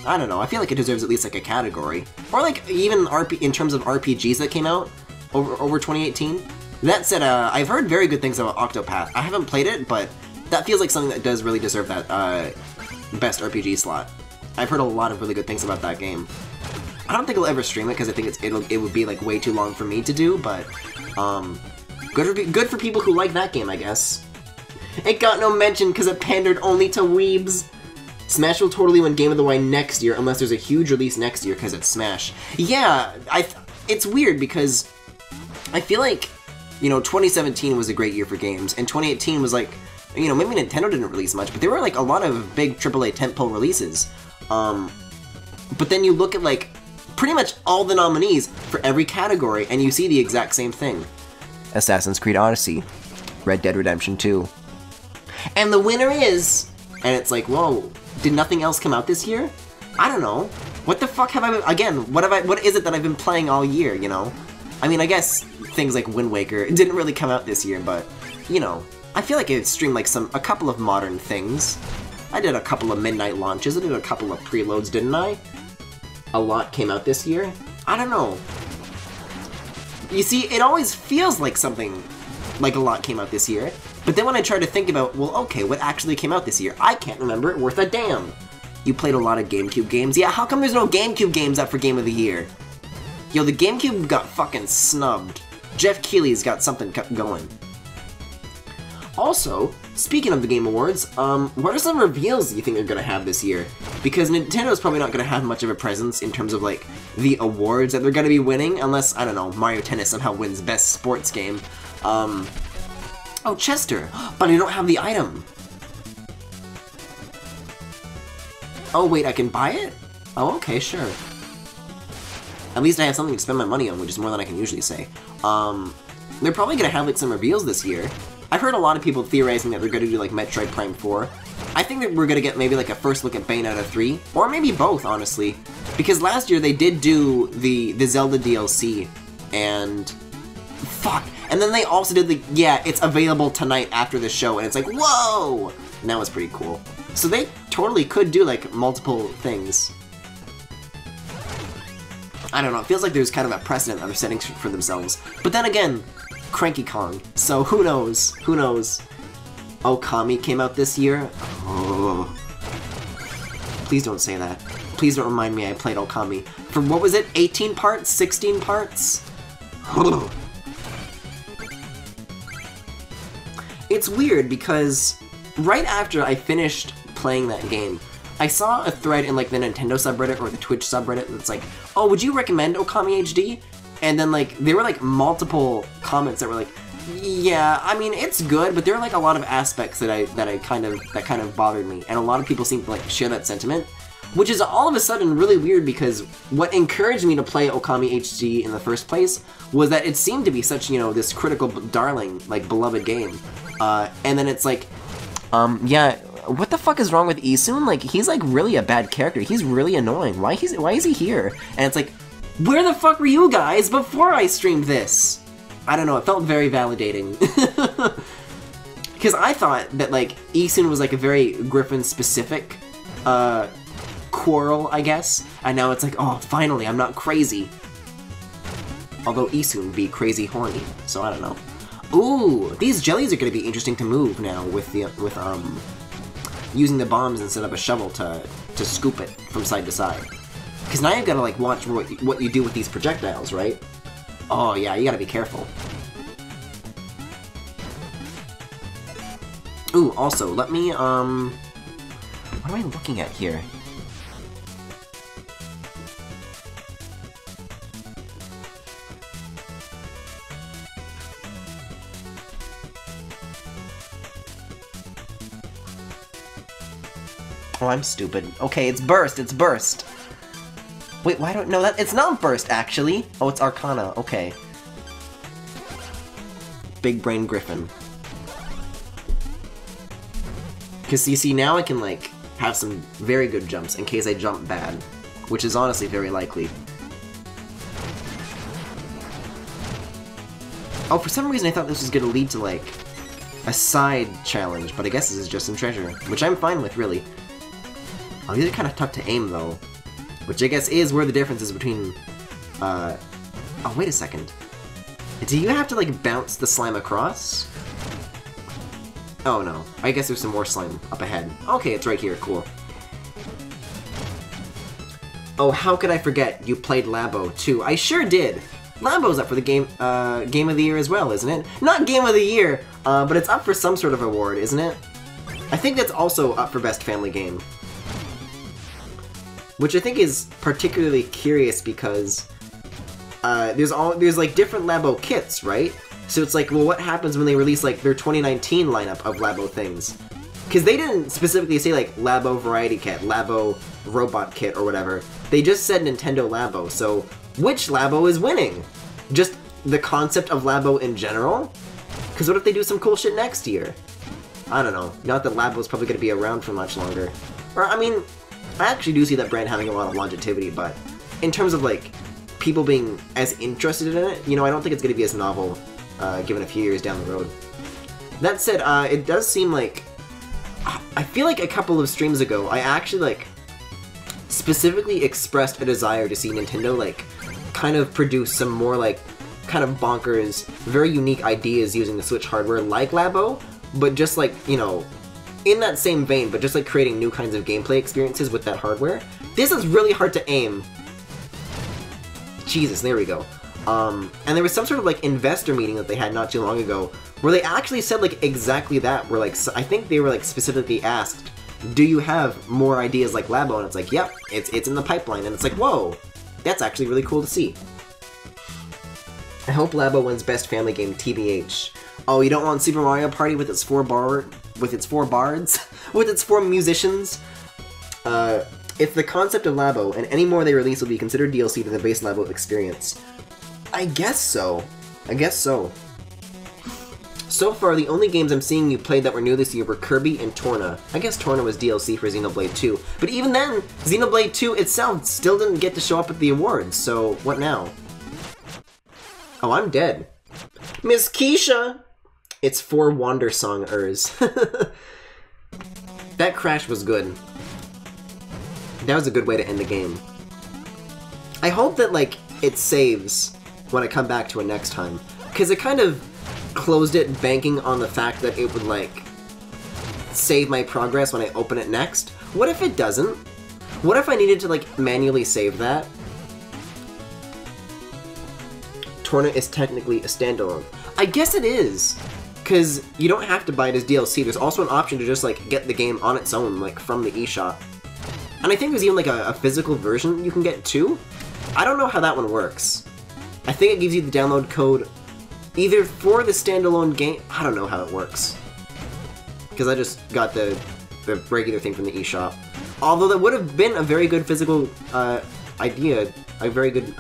[SPEAKER 1] I don't know, I feel like it deserves at least, like, a category. Or, like, even in terms of RPGs that came out over 2018. That said, I've heard very good things about Octopath. I haven't played it, but that feels like something that does really deserve that Best RPG slot. I've heard a lot of really good things about that game. I don't think I'll ever stream it, because I think it would be, like, way too long for me to do, but Good for people who like that game, I guess. It got no mention because it pandered only to weebs. Smash will totally win Game of the Y next year unless there's a huge release next year because it's Smash. Yeah, it's weird because I feel like, you know, 2017 was a great year for games, and 2018 was like, you know, maybe Nintendo didn't release much, but there were like a lot of big AAA tentpole releases. But then you look at like pretty much all the nominees for every category, and you see the exact same thing. Assassin's Creed Odyssey, Red Dead Redemption 2. And the winner is... And it's like, whoa, did nothing else come out this year? I don't know. What the fuck have I been... Again, what is it that I've been playing all year, you know? I mean, I guess things like Wind Waker didn't really come out this year, but, you know, I feel like I streamed like a couple of modern things. I did a couple of midnight launches, I did a couple of preloads, didn't I? A lot came out this year? I don't know. You see, it always feels like something, like a lot came out this year, but then when I try to think about, well, okay, what actually came out this year? I can't remember it worth a damn. You played a lot of GameCube games? Yeah, how come there's no GameCube games up for Game of the Year? Yo, the GameCube got fucking snubbed. Jeff Keighley's got something going. Also, speaking of the Game Awards, what are some reveals you think they're gonna have this year? Because Nintendo's probably not gonna have much of a presence in terms of, like, the awards that they're gonna be winning, unless, I don't know, Mario Tennis somehow wins Best Sports Game. Oh, Chester! But I don't have the item! Oh, wait, I can buy it? Oh, okay, sure. At least I have something to spend my money on, which is more than I can usually say. They're probably gonna have, like, some reveals this year. I've heard a lot of people theorizing that they're gonna do, like, Metroid Prime 4. I think that we're gonna get maybe, like, a first look at Bayonetta 3, or maybe both, honestly. Because last year they did do the Zelda DLC, and... Fuck! And then they also did the, yeah, it's available tonight after the show, and it's like, whoa! And that was pretty cool. So they totally could do, like, multiple things. I don't know, it feels like there's kind of a precedent that they're setting for themselves. But then again, Cranky Kong, so who knows? Who knows? Okami came out this year? Oh. Please don't say that. Please don't remind me I played Okami. For, what was it, 18 parts? 16 parts? It's weird because right after I finished playing that game, I saw a thread in like the Nintendo subreddit or the Twitch subreddit that's like, oh, would you recommend Okami HD? And then like, there were like multiple comments that were like, yeah, I mean, it's good, but there are like a lot of aspects that kind of bothered me, and a lot of people seem to like share that sentiment, which is all of a sudden really weird because what encouraged me to play Okami HD in the first place was that it seemed to be such, you know, this critical darling, like, beloved game. And then it's like, yeah, what the fuck is wrong with Isun? Like, he's like really a bad character. He's really annoying. Why is he here? And it's like, where the fuck were you guys before I streamed this? I don't know, it felt very validating. Because I thought that, like, Isun was like a very Griffin-specific, quarrel, I guess. And now it's like, oh, finally, I'm not crazy. Although Isun be crazy horny, so I don't know. Ooh, these jellies are gonna be interesting to move now with the, using the bombs instead of a shovel to scoop it from side to side. Because now you've gotta, like, watch what you do with these projectiles, right? Oh, yeah, you gotta be careful. Ooh, also, let me, what am I looking at here? Oh, I'm stupid. Okay, it's burst, it's burst! Wait, why don't... No, it's not burst, actually! Oh, it's Arcana, okay. Big Brain Griffin. Because, you see, now I can, like, have some very good jumps in case I jump bad. Which is honestly very likely. Oh, for some reason I thought this was gonna lead to, like, a side challenge, but I guess this is just some treasure. Which I'm fine with, really. Oh, these are kind of tough to aim, though. Which I guess is where the difference is between, oh, wait a second. Do you have to, like, bounce the slime across? Oh, no. I guess there's some more slime up ahead. Okay, it's right here. Cool. Oh, how could I forget? You played Labo, too. I sure did! Lambo's up for the Game of the Year as well, isn't it? Not Game of the Year, but it's up for some sort of award, isn't it? I think that's also up for Best Family Game. Which I think is particularly curious because there's like different Labo kits, right? So it's like, well, what happens when they release like their 2019 lineup of Labo things? Because they didn't specifically say like Labo Variety Kit, Labo Robot Kit, or whatever. They just said Nintendo Labo, so which Labo is winning? Just the concept of Labo in general? Because what if they do some cool shit next year? I don't know. Not that Labo's probably going to be around for much longer. Or, I mean, I actually do see that brand having a lot of longevity, but in terms of, like, people being as interested in it, you know, I don't think it's going to be as novel, given a few years down the road. That said, it does seem like... I feel like a couple of streams ago, I actually, like, specifically expressed a desire to see Nintendo, like, kind of produce some more, like, kind of bonkers, very unique ideas using the Switch hardware like Labo, but just, like, you know, in that same vein, but just, like, creating new kinds of gameplay experiences with that hardware. This is really hard to aim. Jesus, there we go. And there was some sort of, like, investor meeting that they had not too long ago, where they actually said, like, exactly that, where, like, I think they were, like, specifically asked, do you have more ideas like Labo? And it's like, yep, it's in the pipeline, and it's like, whoa, that's actually really cool to see. I hope Labo wins Best Family Game, TBH. Oh, you don't want Super Mario Party with its four bards? With its four musicians? If the concept of Labo, and any more they release will be considered DLC to the base Labo experience. I guess so. I guess so. So far, the only games I'm seeing you played that were new this year were Kirby and Torna. I guess Torna was DLC for Xenoblade 2. But even then, Xenoblade 2 itself still didn't get to show up at the awards, so what now? Oh, I'm dead. Miss Keisha! It's 4 Wander Song-ers. That crash was good. That was a good way to end the game. I hope that, like, it saves when I come back to it next time. Because it kind of closed it banking on the fact that it would, like, save my progress when I open it next. What if it doesn't? What if I needed to, like, manually save that? Torna is technically a standalone. I guess it is! Because you don't have to buy it as DLC. There's also an option to just, like, get the game on its own, like, from the eShop. And I think there's even, like, a physical version you can get, too? I don't know how that one works. I think it gives you the download code either for the standalone game... I don't know how it works. Because I just got the regular thing from the eShop. Although that would have been a very good physical idea. A very good...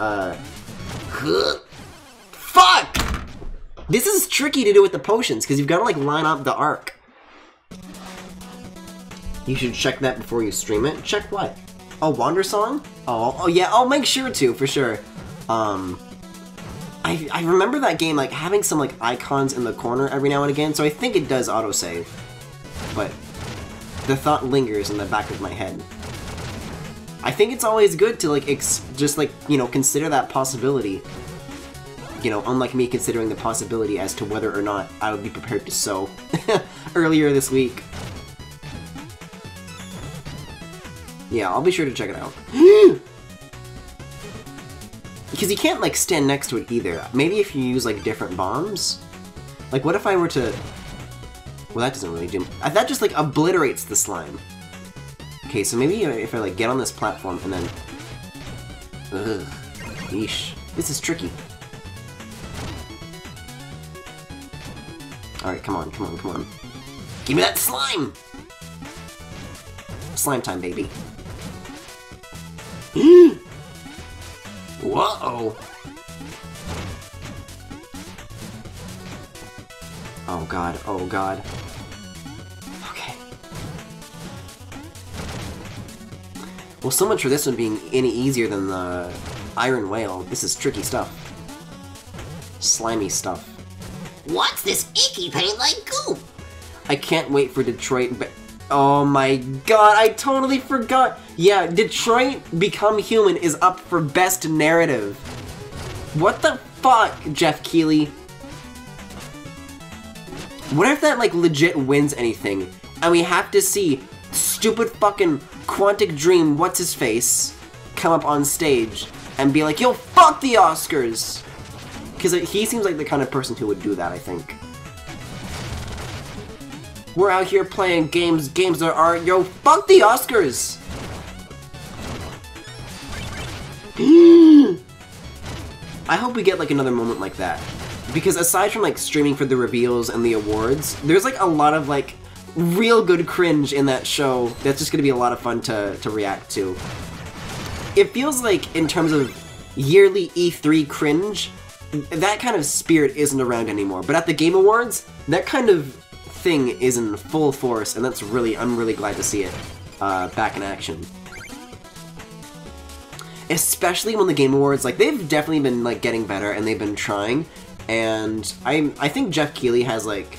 [SPEAKER 1] Fuck! This is tricky to do with the potions, because you've got to, like, line up the arc. You should check that before you stream it. Check what? Oh, Wander Song? Oh yeah, I'll make sure to, for sure. I remember that game, like, having some, like, icons in the corner every now and again, so I think it does autosave. But the thought lingers in the back of my head. I think it's always good to, like, just, like, you know, consider that possibility. You know, unlike me considering the possibility as to whether or not I would be prepared to sew earlier this week. Yeah, I'll be sure to check it out. Because you can't, like, stand next to it either. Maybe if you use, like, different bombs? Like, what if I were to... Well, that doesn't really do... That just, like, obliterates the slime. Okay, so maybe if I, like, get on this platform and then... Ugh. Yeesh. This is tricky. Alright, come on, come on, come on. Give me that slime! Slime time, baby. Whoa! Oh god, oh god. Okay. Well, so much for this one being any easier than the Iron Whale. This is tricky stuff. Slimy stuff.
[SPEAKER 2] What's this icky paint like goop?
[SPEAKER 1] I can't wait for Detroit. Oh my god, I totally forgot. Yeah, Detroit Become Human is up for Best Narrative. What the fuck, Jeff Keighley? What if that, like, legit wins anything, and we have to see stupid fucking Quantic Dream what's-his-face come up on stage and be like, yo, fuck the Oscars! Because he seems like the kind of person who would do that, I think. We're out here playing games that aren't... Yo, fuck the Oscars! I hope we get, like, another moment like that. Because aside from, like, streaming for the reveals and the awards, there's, like, a lot of, like, real good cringe in that show that's just gonna be a lot of fun to react to. It feels like, in terms of yearly E3 cringe, that kind of spirit isn't around anymore. But at the Game Awards, that kind of thing is in full force, and that's really, I'm really glad to see it back in action. Especially when the Game Awards, like, they've definitely been, like, getting better, and they've been trying, and I think Jeff Keighley has, like,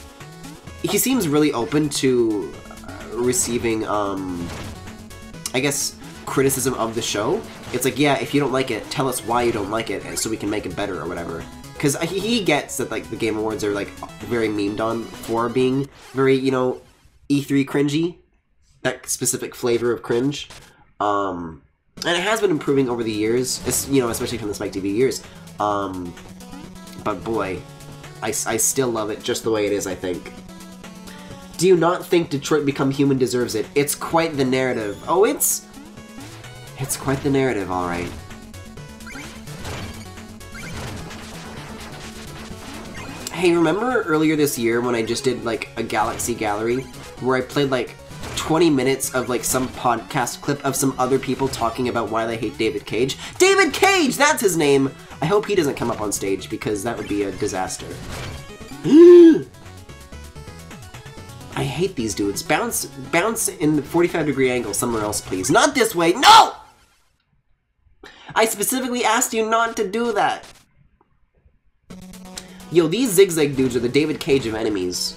[SPEAKER 1] he seems really open to receiving, I guess, criticism of the show. It's like, yeah, if you don't like it, tell us why you don't like it, so we can make it better, or whatever. Because he gets that, like, the Game Awards are, like, very memed on for being very, you know, E3 cringy. That specific flavor of cringe. And it has been improving over the years, you know, especially from the Spike TV years. But boy, I still love it just the way it is, I think. Do you not think Detroit Become Human deserves it? It's quite the narrative. Oh, it's quite the narrative, alright. Hey, remember earlier this year when I just did, like, a Galaxy Gallery? Where I played, like, 20 minutes of, like, some podcast clip of some other people talking about why they hate David Cage? David Cage! That's his name! I hope he doesn't come up on stage, because that would be a disaster. I hate these dudes. Bounce in the 45-degree angle somewhere else, please. Not this way! No! I specifically asked you not to do that! Yo, these zigzag dudes are the David Cage of enemies.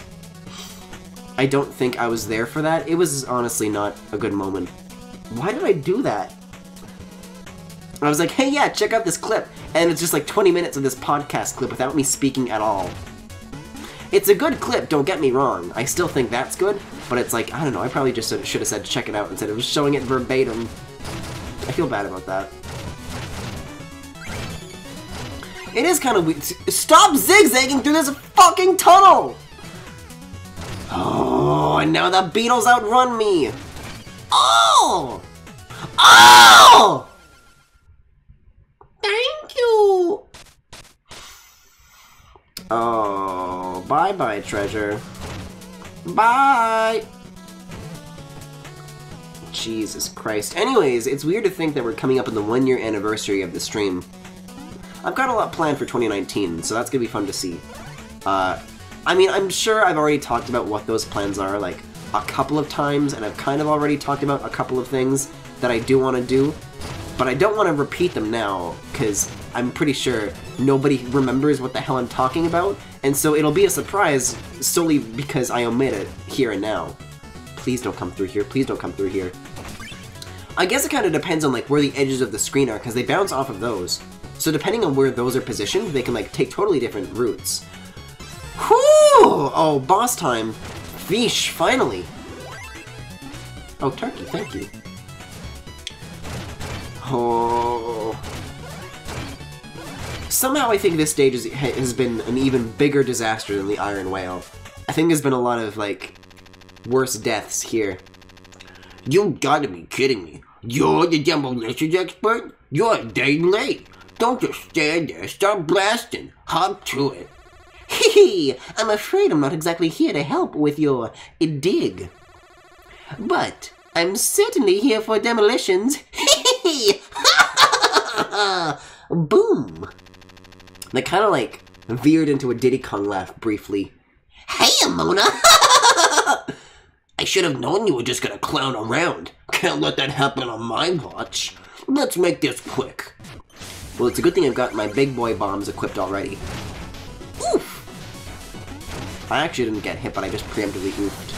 [SPEAKER 1] I don't think I was there for that. It was honestly not a good moment. Why did I do that? I was like, hey, yeah, check out this clip. And it's just like 20 minutes of this podcast clip without me speaking at all. It's a good clip, don't get me wrong. I still think that's good, but it's like, I don't know, I probably just should have said check it out instead of showing it verbatim. I feel bad about that. It is kind of weird. Stop zigzagging through this fucking tunnel! Oh, and now the beetles outrun me! Oh! Oh! Thank you! Oh, bye-bye, treasure. Bye! Jesus Christ. Anyways, it's weird to think that we're coming up on the 1-year anniversary of the stream. I've got a lot planned for 2019, so that's gonna be fun to see. I mean, I'm sure I've already talked about what those plans are, like, a couple of times, and I've kind of already talked about a couple of things that I do want to do, but I don't want to repeat them now, because I'm pretty sure nobody remembers what the hell I'm talking about, and so it'll be a surprise solely because I omit it here and now. Please don't come through here, please don't come through here. I guess it kind of depends on, like, where the edges of the screen are, because they bounce off of those. So depending on where those are positioned, they can, like, take totally different routes. Whew! Oh, boss time. Fish, finally. Oh, turkey, thank you. Oh. Somehow I think this stage has been an even bigger disaster than the Iron Whale. I think there's been a lot of, like, worse deaths here.
[SPEAKER 2] You gotta be kidding me. You're the demolitions expert? You're a day late. Don't just stand there, start blasting. Hop to it.
[SPEAKER 1] Hee, I'm afraid I'm not exactly here to help with your dig. But I'm certainly here for demolitions. Hee. Boom. They kind of like veered into a Diddy Kong laugh briefly.
[SPEAKER 2] Hey, Amuna! I should have known you were just gonna clown around. Can't let that happen on my watch. Let's make this quick.
[SPEAKER 1] Well, it's a good thing I've got my big boy bombs equipped already. Oof! I actually didn't get hit, but I just preemptively oofed.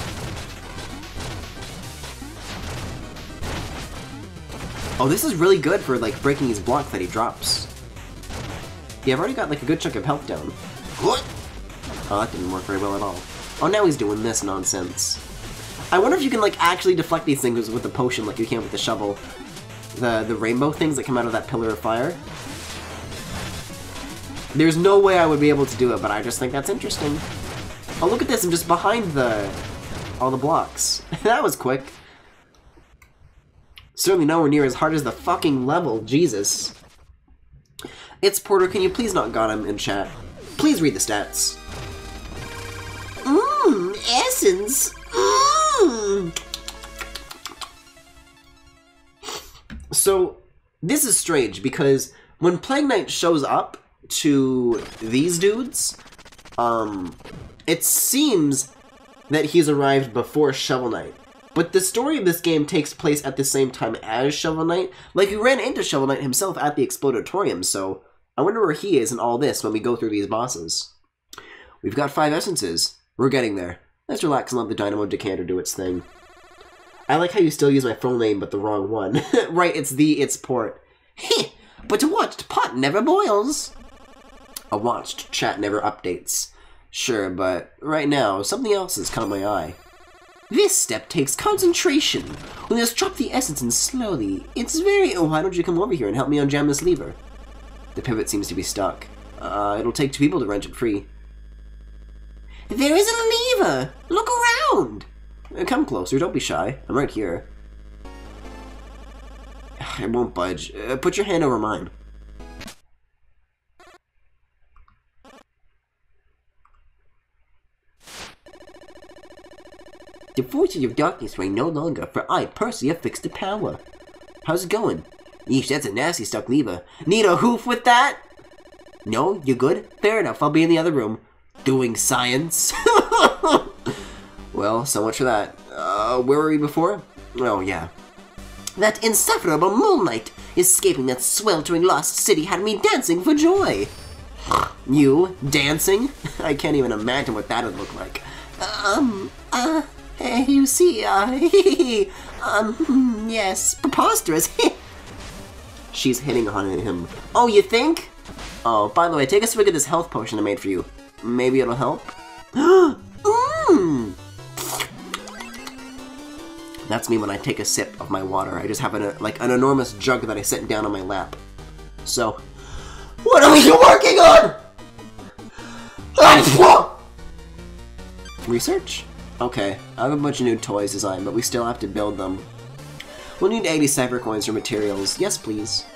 [SPEAKER 1] Oh, this is really good for, like, breaking his block that he drops. Yeah, I've already got, like, a good chunk of health down.
[SPEAKER 2] What?
[SPEAKER 1] Oh, that didn't work very well at all. Oh, now he's doing this nonsense. I wonder if you can, like, actually deflect these things with the potion like you can with the shovel. The rainbow things that come out of that pillar of fire. There's no way I would be able to do it, but I just think that's interesting. Oh, look at this, I'm just behind all the blocks. That was quick. Certainly nowhere near as hard as the fucking level, Jesus. It's Porter, can you please not got him in chat? Please read the stats. Essence. So, this is strange, because when Plague Knight shows up to these dudes, it seems that he's arrived before Shovel Knight. But the story of this game takes place at the same time as Shovel Knight. Like, we ran into Shovel Knight himself at the Explodatorium, so I wonder where he is in all this when we go through these bosses. We've got 5 essences. We're getting there. Let's relax and let the Dynamo Decanter do its thing. I like how you still use my full name, but the wrong one. Right, it's Port. Heh, but a watched pot never boils. A watched chat never updates. Sure, but right now, something else has caught my eye. This step takes concentration. We must drop the essence in slowly. It's very... Oh, why don't you come over here and help me unjam this lever? The pivot seems to be stuck. It'll take 2 people to wrench it free. There isn't a lever! Look around! Come closer, don't be shy. I'm right here. I won't budge. Put your hand over mine. The forces of darkness reign no longer, for I, Percy, have fixed the power. How's it going? Yeesh, that's a nasty stuck lever. Need a hoof with that? No? You good? Fair enough, I'll be in the other room. Doing science. Well, so much for that. Where were we before? Oh, yeah. That insufferable moonlight escaping that sweltering lost city had me dancing for joy. You? Dancing? I can't even imagine what that would look like. You see, yes, preposterous. She's hitting on him. Oh, you think? Oh, by the way, take a swig of this health potion I made for you. Maybe it'll help? That's me when I take a sip of my water. I just have an enormous jug that I set down on my lap. So, what are we working on? Research? Okay, I have a bunch of new toys designed, but we still have to build them. We'll need 80 cipher coins for materials. Yes, please.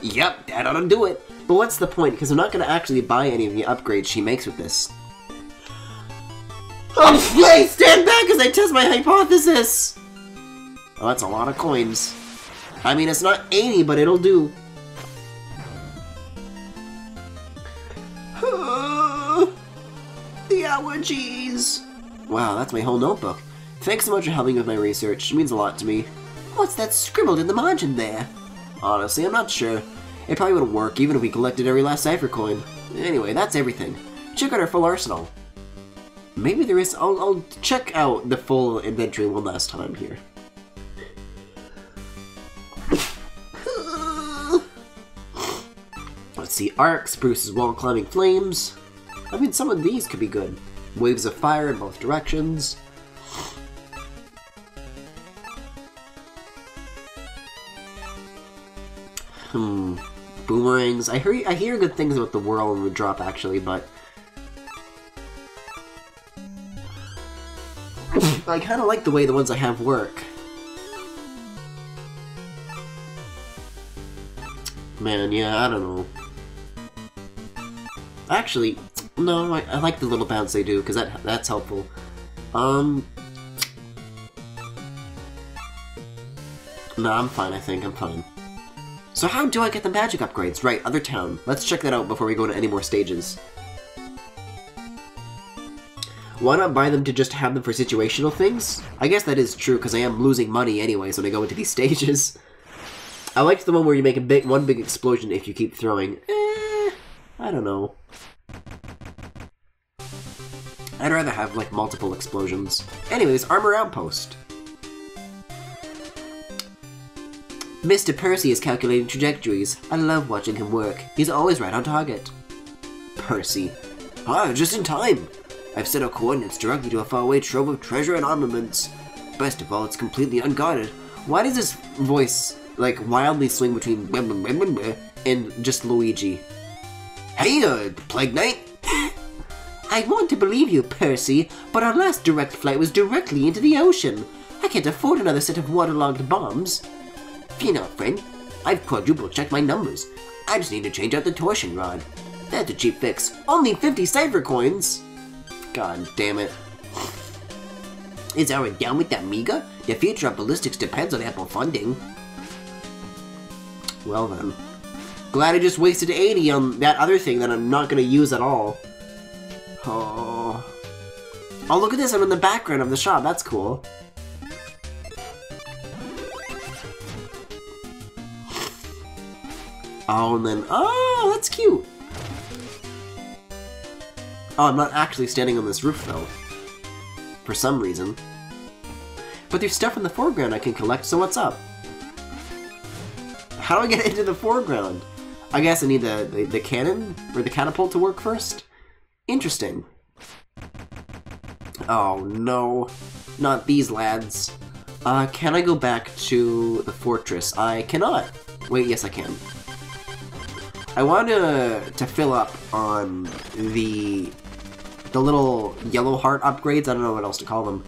[SPEAKER 1] Yep, that ought to do it. But what's the point? Because I'm not going to actually buy any of the upgrades she makes with this. Hey, stand back as I test my hypothesis! Oh, that's a lot of coins. I mean, it's not 80, but it'll do. The allergies. Wow, that's my whole notebook. Thanks so much for helping with my research. It means a lot to me. What's that scribbled in the margin there? Honestly, I'm not sure. It probably wouldn't work even if we collected every last cipher coin. Anyway, that's everything. Check out our full arsenal. Maybe there is... I'll check out the full inventory one last time here. Let's see. Arc, Spruce's wall-climbing flames. I mean, some of these could be good. Waves of fire in both directions. Boomerangs. I hear good things about the whirl and the drop, actually, but... I kind of like the way the ones I have work. Man, yeah, I don't know. Actually, no, I like the little bounce they do, because that's helpful. No, I'm fine, I think. I'm fine. So how do I get the magic upgrades? Right, other town. Let's check that out before we go to any more stages. Why not buy them to just have them for situational things? I guess that is true, because I am losing money anyways when I go into these stages. I liked the one where you make one big explosion if you keep throwing. I don't know. I'd rather have, like, multiple explosions. Anyways, Armor Outpost. Mr. Percy is calculating trajectories. I love watching him work. He's always right on target. Percy. Ah, just in time. I've set our coordinates directly to a faraway trove of treasure and armaments. Best of all, it's completely unguarded. Why does this voice, like, wildly swing between and just Luigi?
[SPEAKER 2] Hey, Plague Knight.
[SPEAKER 3] I want to believe you, Percy, but our last direct flight was directly into the ocean. I can't afford another set of waterlogged bombs.
[SPEAKER 2] Fear not, friend. I've quadruple-checked my numbers. I just need to change out the torsion rod. That's a cheap fix.
[SPEAKER 1] Only 50 cipher coins? God damn it.
[SPEAKER 2] Is Aaron down with that Amiga? The future of ballistics depends on Apple funding.
[SPEAKER 1] Well then. Glad I just wasted 80 on that other thing that I'm not going to use at all. Oh. Oh, look at this. I'm in the background of the shop. That's cool. Oh, and then... Oh, that's cute. Oh, I'm not actually standing on this roof, though. For some reason. But there's stuff in the foreground I can collect, so what's up? How do I get into the foreground? I guess I need the cannon, or the catapult to work first? Interesting. Oh, no. Not these lads. Can I go back to the fortress? I cannot. Wait, yes I can. I want to fill up on the little yellow heart upgrades. I don't know what else to call them.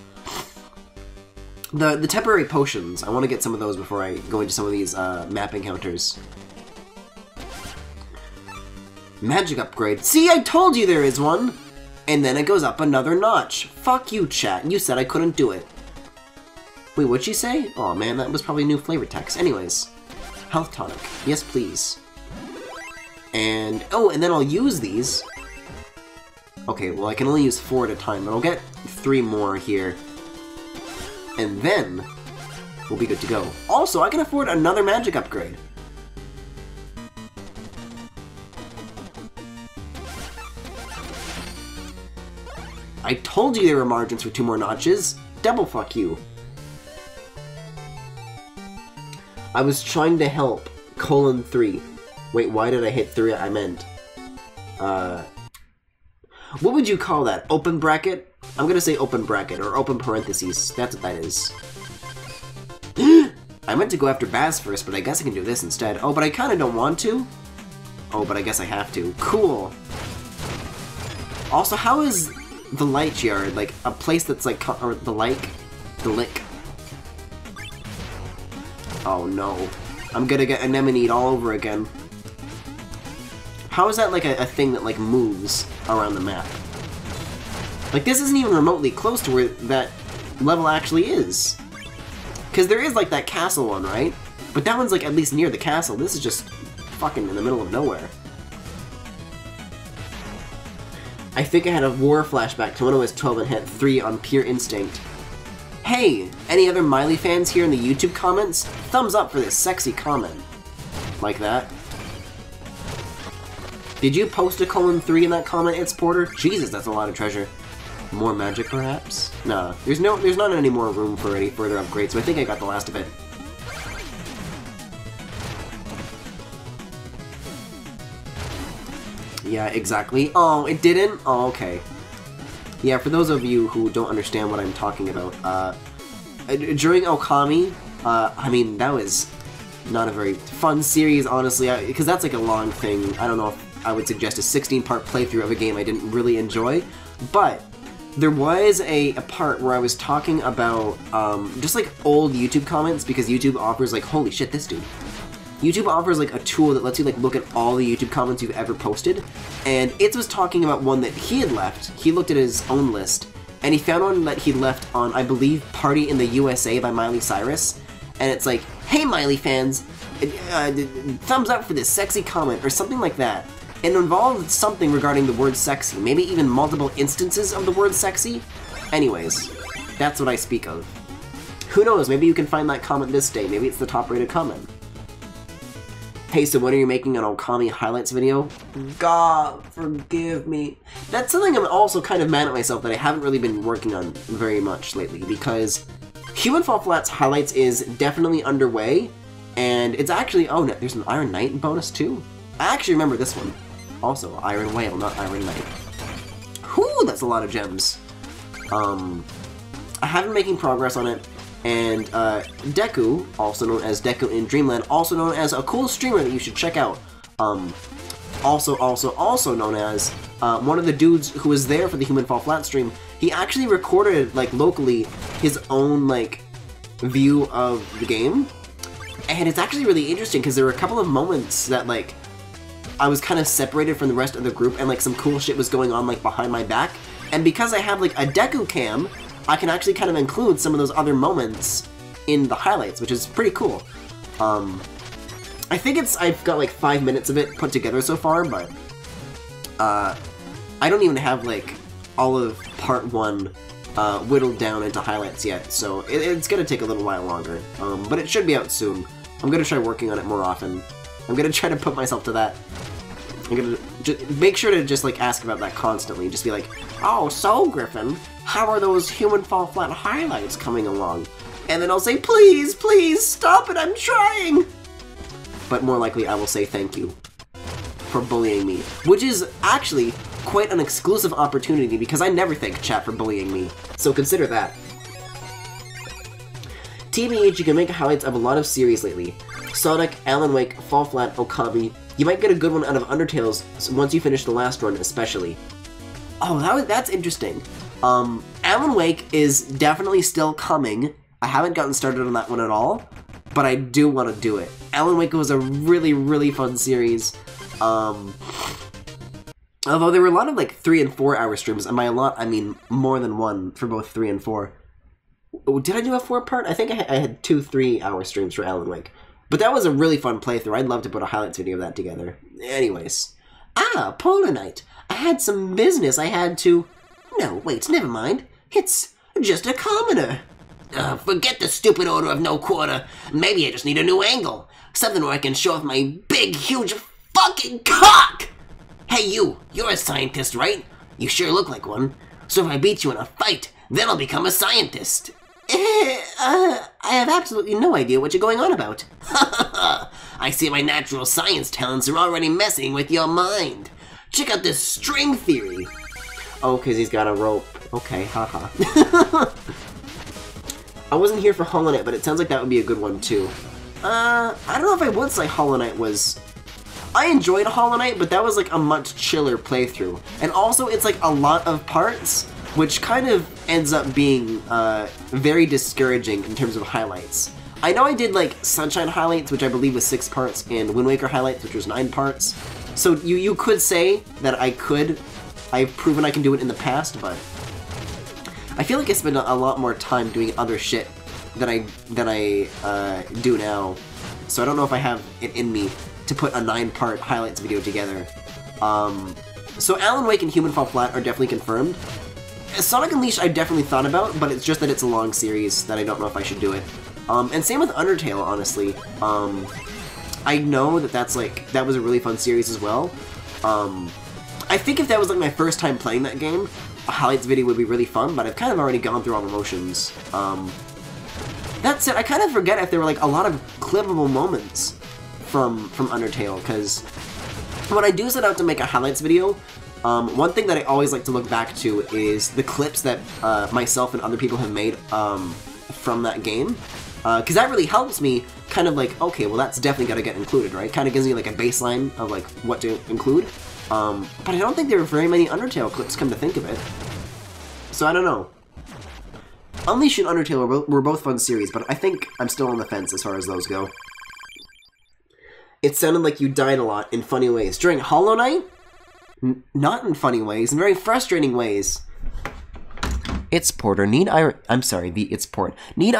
[SPEAKER 1] The temporary potions. I want to get some of those before I go into some of these map encounters. Magic upgrade. See, I told you there is one! And then it goes up another notch. Fuck you, chat. You said I couldn't do it. Wait, what'd she say? Oh man, that was probably new flavor text. Anyways. Health tonic. Yes, please. And, oh, and then I'll use these. Okay, well I can only use 4 at a time, but I'll get 3 more here. And then, we'll be good to go. Also, I can afford another magic upgrade. I told you there were margins for 2 more notches. Double fuck you. I was trying to help. Colon 3. Wait, why did I hit 3? I meant... what would you call that? Open bracket? I'm gonna say open bracket, or open parentheses. That's what that is. I meant to go after Baz first, but I guess I can do this instead. Oh, but I kinda don't want to. Oh, but I guess I have to. Cool. Also, how is the Light Yard, like, a place that's like... or the like? The lick. Oh no. I'm gonna get Anemone all over again. How is that like a thing that like moves around the map? Like this isn't even remotely close to where that level actually is. Because there is like that castle one, right? But that one's like at least near the castle. This is just fucking in the middle of nowhere. I think I had a war flashback to when I was 12 and hit 3 on pure instinct. Hey, any other Miley fans here in the YouTube comments? Thumbs up for this sexy comment. Like that. Did you post a colon 3 in that comment, It's Porter? Jesus, that's a lot of treasure. More magic, perhaps? Nah, there's not any more room for any further upgrades, so I think I got the last of it. Yeah, exactly. Oh, it didn't? Oh, okay. Yeah, for those of you who don't understand what I'm talking about, during Okami, I mean, that was not a very fun series, honestly, because that's like a long thing. I don't know if I would suggest a 16-part playthrough of a game I didn't really enjoy, but there was a part where I was talking about just like old YouTube comments, because YouTube offers like, holy shit, this dude. YouTube offers like a tool that lets you like look at all the YouTube comments you've ever posted, and it was talking about one that he had left. He looked at his own list, and he found one that he left on, I believe, Party in the USA by Miley Cyrus, and it's like, hey Miley fans, thumbs up for this sexy comment, or something like that. It involved something regarding the word sexy, maybe even multiple instances of the word sexy. Anyways, that's what I speak of. Who knows, maybe you can find that comment this day, maybe it's the top rated comment. Hey, so when are you making an Okami highlights video? God, forgive me. That's something I'm also kind of mad at myself that I haven't really been working on very much lately, because Human Fall Flat's highlights is definitely underway, and it's actually, oh no, there's an Iron Knight bonus too? I actually remember this one. Also, Iron Whale, not Iron Knight. Whew, that's a lot of gems. I have been making progress on it. And Deku, also known as Deku in Dreamland, also known as a cool streamer that you should check out. also known as one of the dudes who was there for the Human Fall Flat stream. He actually recorded, like, locally his own, like, view of the game. And it's actually really interesting because there were a couple of moments that, like, I was kind of separated from the rest of the group and, like, some cool shit was going on, like, behind my back. And because I have, like, a Deku cam, I can actually kind of include some of those other moments in the highlights, which is pretty cool. I think I've got, like, 5 minutes of it put together so far, but I don't even have, like, all of part 1 whittled down into highlights yet, so it's gonna take a little while longer. But it should be out soon. I'm gonna try working on it more often. I'm gonna try to put myself to that. I'm gonna make sure to just, like, ask about that constantly. Just be like, oh, so, Griffin, how are those Human Fall Flat highlights coming along? And then I'll say, please, please, stop it, I'm trying! But more likely, I will say thank you for bullying me, which is actually quite an exclusive opportunity because I never thank chat for bullying me, so consider that. TBH, you can make highlights of a lot of series lately. Sonic, Alan Wake, Fall Flat, Okami. You might get a good one out of Undertale's once you finish the last run, especially. Oh, that's interesting. Alan Wake is definitely still coming. I haven't gotten started on that one at all, but I do want to do it. Alan Wake was a really, really fun series. Although there were a lot of, like, 3 and 4 hour streams, and by a lot, I mean more than one for both 3 and 4. Did I do a 4-part? I think I had 2 3-hour streams for Alan Wake. But that was a really fun playthrough. I'd love to put a highlights video of that together. Anyways. Ah, Polar Knight. I had some business I had to... No, wait, never mind. It's just a commoner.
[SPEAKER 2] Forget the stupid order of no quarter. Maybe I just need a new angle. Something where I can show off my big, huge fucking cock! Hey you're a scientist, right? You sure look like one. So if I beat you in a fight, then I'll become a scientist.
[SPEAKER 3] I have absolutely no idea what you're going on about.
[SPEAKER 2] I see my natural science talents are already messing with your mind. Check out this string theory.
[SPEAKER 1] Oh, because he's got a rope. Okay, haha. I wasn't here for Hollow Knight, but it sounds like that would be a good one, too. I don't know if I would say Hollow Knight was... I enjoyed Hollow Knight, but that was, like, a much chiller playthrough. And also, it's, like, a lot of parts, which kind of ends up being very discouraging in terms of highlights. I know I did, like, Sunshine highlights, which I believe was 6 parts, and Wind Waker highlights, which was 9 parts. So you could say that I've proven I can do it in the past, but I feel like I spend a lot more time doing other shit than I do now. So I don't know if I have it in me to put a 9-part highlights video together. So Alan Wake and Human Fall Flat are definitely confirmed. Sonic Unleashed I definitely thought about, but it's just that it's a long series that I don't know if I should do it. And same with Undertale, honestly. I know that that was a really fun series as well. I think if that was like my first time playing that game, a highlights video would be really fun, but I've kind of already gone through all the motions. That said, I kind of forget if there were like a lot of clippable moments from Undertale, because when I do set out to make a highlights video, one thing that I always like to look back to is the clips that myself and other people have made from that game, because that really helps me kind of like, okay, well that's definitely gotta get included, right? Kind of gives me like a baseline of like what to include. But I don't think there were very many Undertale clips, come to think of it. So I don't know. Unleashed and Undertale were both fun series, but I think I'm still on the fence as far as those go. It sounded like you died a lot in funny ways. During Hollow Knight? Not in funny ways, in very frustrating ways. It's Porter, Need I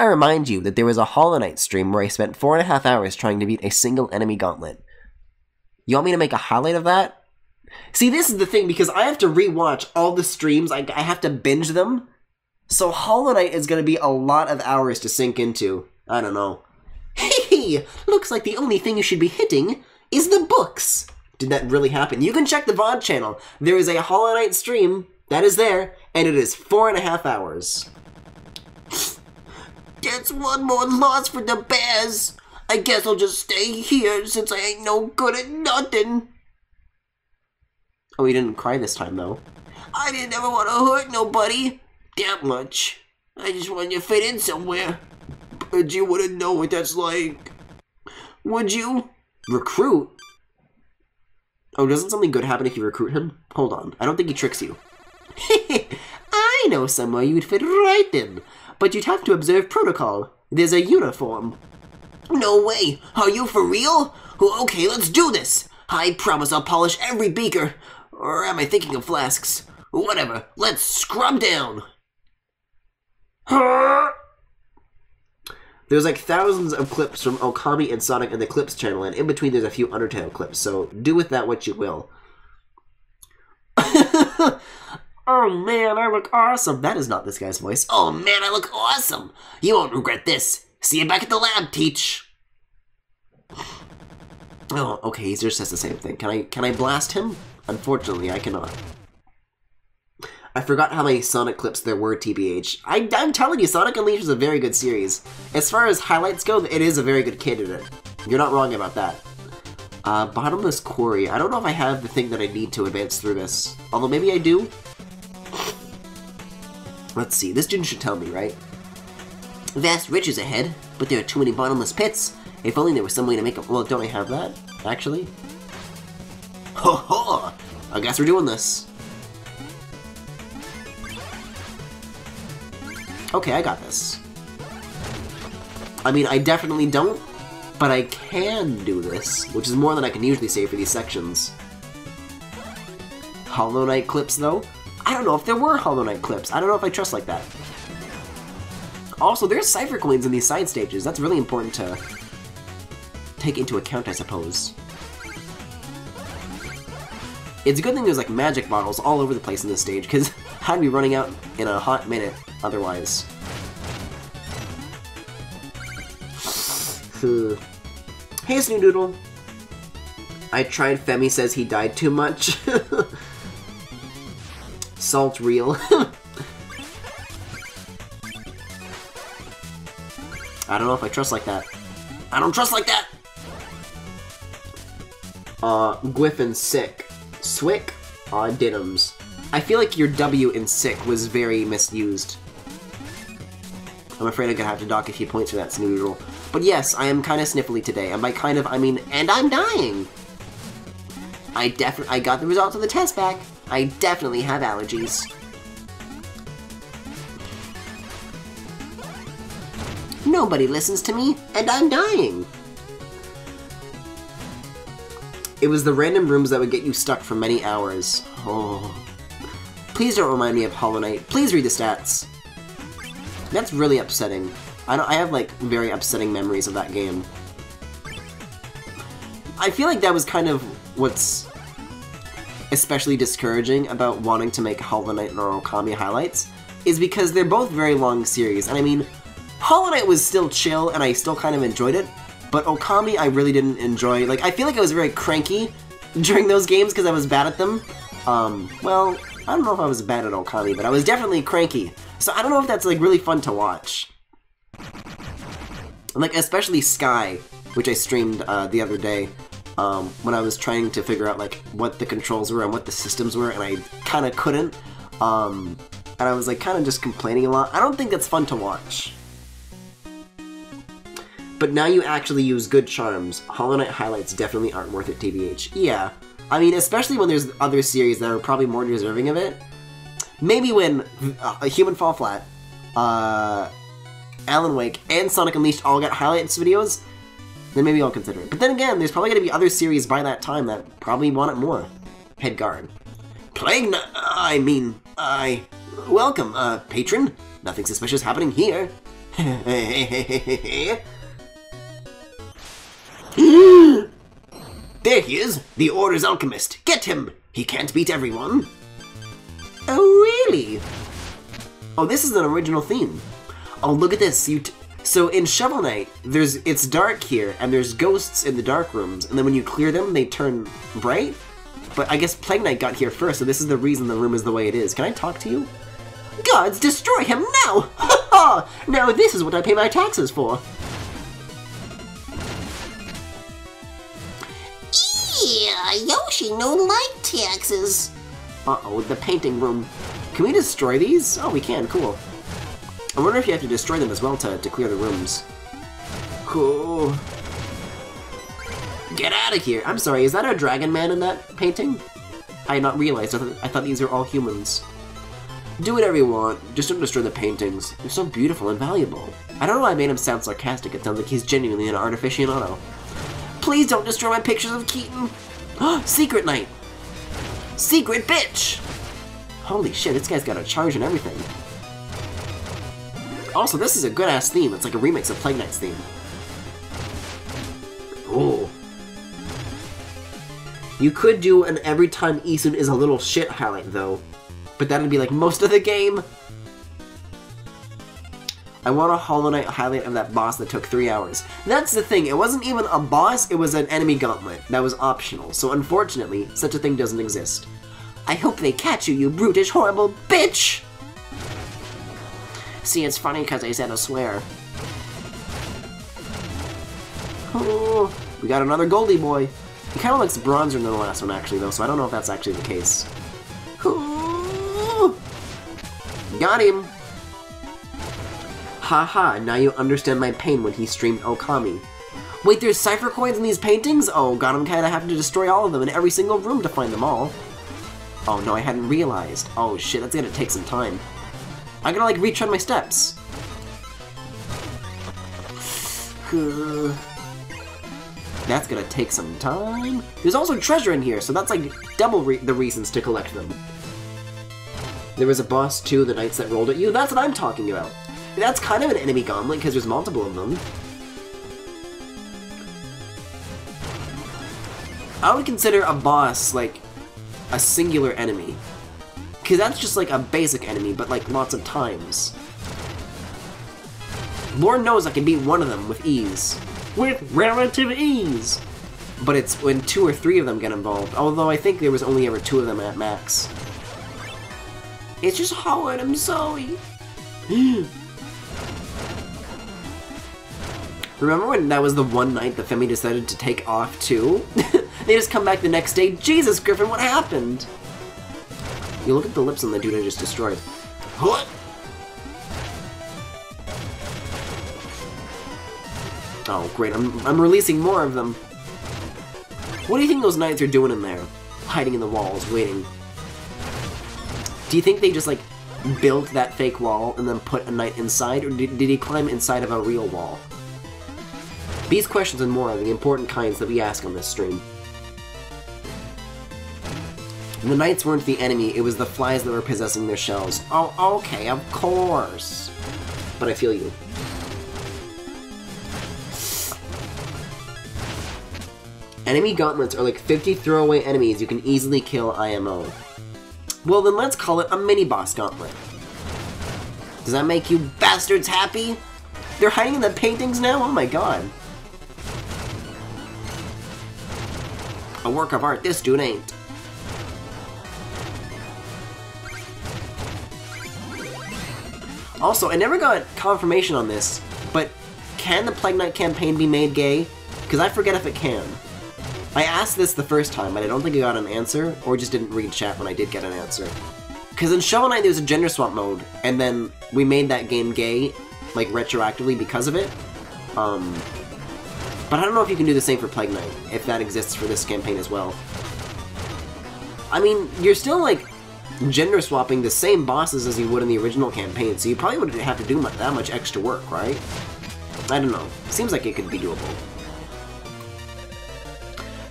[SPEAKER 1] remind you that there was a Hollow Knight stream where I spent 4.5 hours trying to beat a single enemy gauntlet. You want me to make a highlight of that? See, this is the thing, because I have to rewatch all the streams, I have to binge them. So Hollow Knight is going to be a lot of hours to sink into. I don't know. Hey, looks like the only thing you should be hitting is the books. Did that really happen? You can check the VOD channel. There is a Hollow Knight stream that is there, and it is 4.5 hours.
[SPEAKER 2] That's one more loss for the Bears. I guess I'll just stay here since I ain't no good at nothing.
[SPEAKER 1] Oh, you didn't cry this time, though.
[SPEAKER 2] I didn't ever want to hurt nobody that much. I just wanted to fit in somewhere. But you wouldn't know what that's like. Would you?
[SPEAKER 1] Recruit? Oh, doesn't something good happen if you recruit him? Hold on. I don't think he tricks you.
[SPEAKER 3] I know somewhere you'd fit right in, but you'd have to observe protocol. There's a uniform.
[SPEAKER 2] No way! Are you for real? Okay, let's do this! I promise I'll polish every beaker. Or am I thinking of flasks? Whatever, let's scrub down!
[SPEAKER 1] There's like thousands of clips from Okami and Sonic in the Clips channel, and in between there's a few Undertale clips, so do with that what you will.
[SPEAKER 3] Oh man, I look awesome. That is not this guy's voice.
[SPEAKER 2] Oh man, I look awesome! You won't regret this. See you back at the lab, Teach.
[SPEAKER 1] Oh, okay, he just says the same thing. Can I blast him? Unfortunately, I cannot. I forgot how many Sonic clips there were, TBH. I'm telling you, Sonic Unleashed is a very good series. As far as highlights go, it is a very good candidate. You're not wrong about that. Bottomless Quarry. I don't know if I have the thing that I need to advance through this. Although maybe I do. Let's see, this dude should tell me, right?
[SPEAKER 3] Vast riches ahead, but there are too many bottomless pits. If only there was some way to make them.
[SPEAKER 1] Well, don't I have that, actually? Ho ho! I guess we're doing this. Okay, I got this. I mean, I definitely don't, but I can do this, which is more than I can usually say for these sections. Hollow Knight clips, though? I don't know if there were Hollow Knight clips. I don't know if I trust like that. Also, there's Cypher Coins in these side stages. That's really important to take into account, I suppose. It's a good thing there's like magic bottles all over the place in this stage, because I'd be running out in a hot minute otherwise. Hey, Snoodoodle. I tried. Femi says he died too much. Salt real. I don't know if I trust like that.
[SPEAKER 2] I don't trust like that!
[SPEAKER 1] Gwyffin sick. Swick? Diddums. I feel like your W in sick was very misused. I'm afraid I'm gonna have to dock a few points for that, Snoodle. But yes, I am kind of sniffly today, and by kind of, I mean, and I'm dying! I got the results of the test back. I definitely have allergies.
[SPEAKER 3] Nobody listens to me, and I'm dying.
[SPEAKER 1] It was the random rooms that would get you stuck for many hours. Oh. Please don't remind me of Hollow Knight. Please read the stats. That's really upsetting. I have, like, very upsetting memories of that game. I feel like that was kind of what's especially discouraging about wanting to make Hollow Knight or Okami highlights, is because they're both very long series. And I mean, Hollow Knight was still chill, and I still kind of enjoyed it, but Okami I really didn't enjoy. Like, I feel like I was very cranky during those games because I was bad at them. Well, I don't know if I was bad at Okami, but I was definitely cranky. So I don't know if that's, like, really fun to watch. And, like, especially Sky, which I streamed the other day, when I was trying to figure out, like, what the controls were and what the systems were, and I kind of couldn't. And I was, like, kind of just complaining a lot. I don't think that's fun to watch. But now you actually use good charms. Hollow Knight highlights definitely aren't worth it, TBH. Yeah. I mean, especially when there's other series that are probably more deserving of it. Maybe when Human Fall Flat, Alan Wake, and Sonic Unleashed all got highlights videos, then maybe I'll consider it. But then again, there's probably going to be other series by that time that probably want it more. Headguard.
[SPEAKER 2] Plague Welcome, patron. Nothing suspicious happening here. There he is, the Order's Alchemist. Get him! He can't beat everyone.
[SPEAKER 3] Oh, really?
[SPEAKER 1] Oh, this is an original theme. Oh, look at this. So in Shovel Knight, it's dark here, and there's ghosts in the dark rooms, and then when you clear them, they turn bright? But I guess Plague Knight got here first, so this is the reason the room is the way it is. Can I talk to you?
[SPEAKER 3] Gods, destroy him now! Ha ha! Now this is what I pay my taxes for.
[SPEAKER 2] Yeah, Yoshi no like taxes.
[SPEAKER 1] Uh-oh, the painting room. Can we destroy these? Oh, we can, cool. I wonder if you have to destroy them as well to clear the rooms. Cool.
[SPEAKER 3] Get out of here! I'm sorry, is that a dragon man in that painting? I had not realized. I thought these are all humans. Do whatever you want, just don't destroy the paintings. They're so beautiful and valuable. I don't know why I made him sound sarcastic. It sounds like he's genuinely an art aficionado. Please don't destroy my pictures of Keaton! Secret Knight! Secret bitch! Holy shit, this guy's got a charge and everything. Also, this is a good-ass theme. It's like a remix of Plague Knight's theme. Ooh. You could do an every time Isun is a little shit highlight, though. But that'd be like most of the game. I want a Hollow Knight highlight of that boss that took 3 hours. That's the thing, it wasn't even a boss, it was an enemy gauntlet. That was optional, so unfortunately, such a thing doesn't exist. I hope they catch you, you brutish, horrible bitch! See, it's funny because I said a swear. Oh, we got another Goldie boy. He kind of looks bronzer than the last one, actually, though, so I don't know if that's actually the case. Oh, got him! Haha, now you understand my pain when he streamed Okami. Wait, there's cipher coins in these paintings? Oh god, I'm kinda having to destroy all of them in every single room to find them all. Oh no, I hadn't realized. Oh shit, that's gonna take some time. I gotta like retread my steps. That's gonna take some time. There's also treasure in here, so that's like double the reasons to collect them. There was a boss too, the knights that rolled at you. That's what I'm talking about. That's kind of an enemy gauntlet, because there's multiple of them. I would consider a boss, like, a singular enemy. Because that's just, like, a basic enemy, but, like, lots of times. Lord knows I can beat one of them with ease. With relative ease! But it's when 2 or 3 of them get involved, although I think there was only ever 2 of them at max. It's just hard, I'm sorry. Remember when that was the one night that Femi decided to take off too? They just come back the next day. Jesus, Griffin, what happened? You look at the lips on the dude I just destroyed. What? Oh, great. I'm releasing more of them. What do you think those knights are doing in there? Hiding in the walls, waiting. Do you think they just, like, built that fake wall and then put a knight inside? Or did he climb inside of a real wall? These questions and more are the important kinds that we ask on this stream. The knights weren't the enemy, it was the flies that were possessing their shells. Oh, okay, of course. But I feel you. Enemy gauntlets are like 50 throwaway enemies you can easily kill IMO. Well then let's call it a mini-boss gauntlet. Does that make you bastards happy? They're hiding in the paintings now? Oh my god. A work of art this dude ain't. Also, I never got confirmation on this, but can the Plague Knight campaign be made gay? Because I forget if it can. I asked this the first time, but I don't think I got an answer, or just didn't read chat when I did get an answer. Because in Shovel Knight there's a gender swap mode, and then we made that game gay, like retroactively because of it. But I don't know if you can do the same for Plague Knight, if that exists for this campaign as well. I mean, you're still, like, gender swapping the same bosses as you would in the original campaign, so you probably wouldn't have to do that much extra work, right? I don't know. Seems like it could be doable.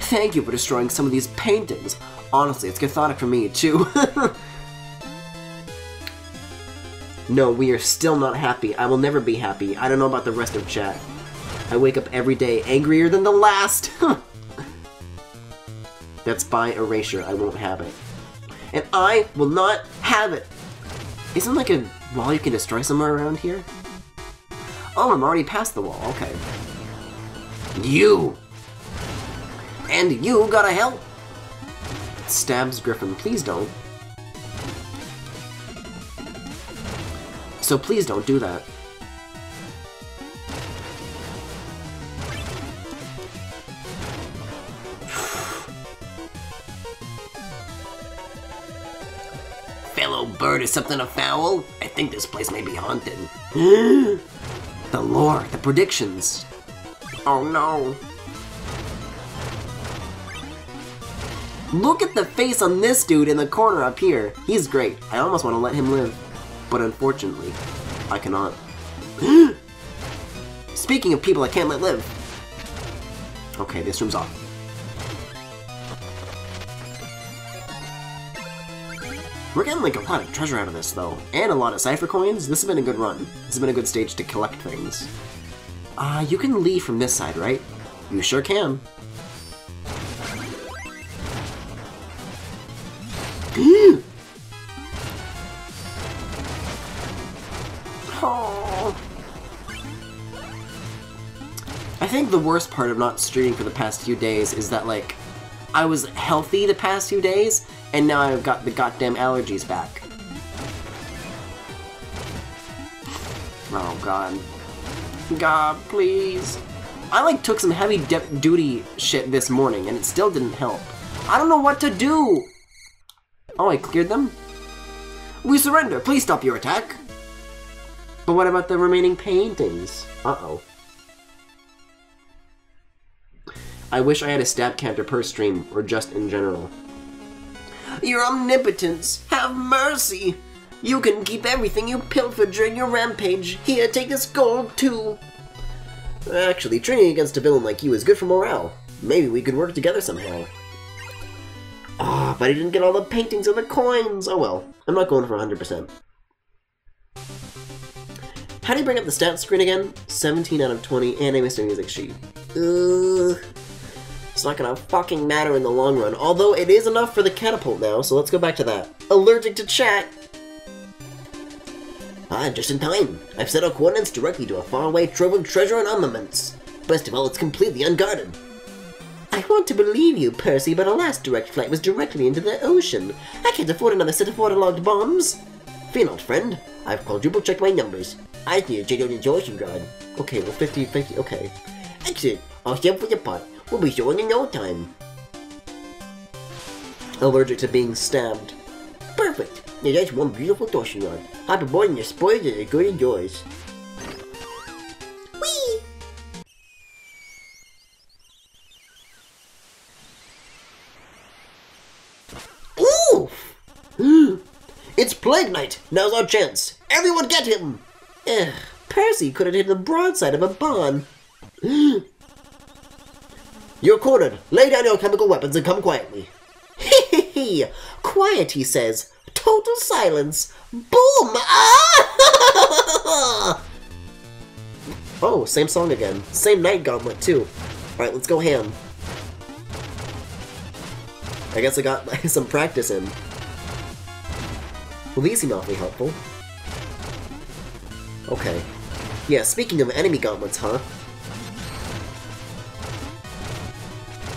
[SPEAKER 3] Thank you for destroying some of these paintings. Honestly, it's cathartic for me, too. No, we are still not happy. I will never be happy. I don't know about the rest of chat. I wake up every day angrier than the last. That's by erasure. I won't have it. And I will not have it. Isn't like a wall you can destroy somewhere around here? Oh, I'm already past the wall. Okay. You! And you gotta help! Stabs Griffin. Please don't. So please don't do that.
[SPEAKER 2] Fellow bird is something afoul? I think this place may be haunted.
[SPEAKER 3] The lore, the predictions. Oh no. Look at the face on this dude in the corner up here. He's great. I almost want to let him live. But unfortunately, I cannot. Speaking of people I can't let live. Okay, this room's off. We're getting like a lot of treasure out of this though. And a lot of cipher coins. This has been a good run. This has been a good stage to collect things. You can leave from this side, right? You sure can. Oh. I think the worst part of not streaming for the past few days is that, like, I was healthy the past few days, and now I've got the goddamn allergies back. Oh, God. God, please. I, like, took some heavy duty shit this morning, and it still didn't help. I don't know what to do! Oh, I cleared them? We surrender! Please stop your attack! But what about the remaining paintings? Uh-oh. I wish I had a stab counter per stream, or just in general. Your omnipotence, have mercy! You can keep everything you pilfered during your rampage. Here, take this gold, too. Actually, training against a villain like you is good for morale. Maybe we could work together somehow. Ah, but I didn't get all the paintings or the coins! Oh well, I'm not going for 100%. How do you bring up the stats screen again? 17 out of 20, and I missed a music sheet. Ugh. It's not gonna fucking matter in the long run, although it is enough for the catapult now, so let's go back to that. Allergic to chat! Ah, just in time. I've set our coordinates directly to a faraway trove of treasure and armaments. Best of all, it's completely unguarded. I want to believe you, Percy, but our last direct flight was directly into the ocean. I can't afford another set of waterlogged bombs. Fear not, friend. I've quadruple-checked my numbers. I need to check out the ocean guard. Okay, well, 50-50, okay. Excellent. I'll step for the pot. We'll be showing in no time. Allergic to being stabbed. Perfect. Now that's one beautiful torsion rod. Hop aboard and your spoilers are good as yours. Whee! Oof! It's Plague Night! Now's our chance! Everyone get him! Ugh, Percy could have hit the broadside of a barn. You're cornered. Lay down your chemical weapons and come quietly. Hee. Quiet, he says. Total silence. Boom! Ah! Oh, same song again. Same night gauntlet, too. Alright, let's go ham. I guess I got some practice in. Well, these seem awfully helpful. Okay. Yeah, speaking of enemy gauntlets, huh?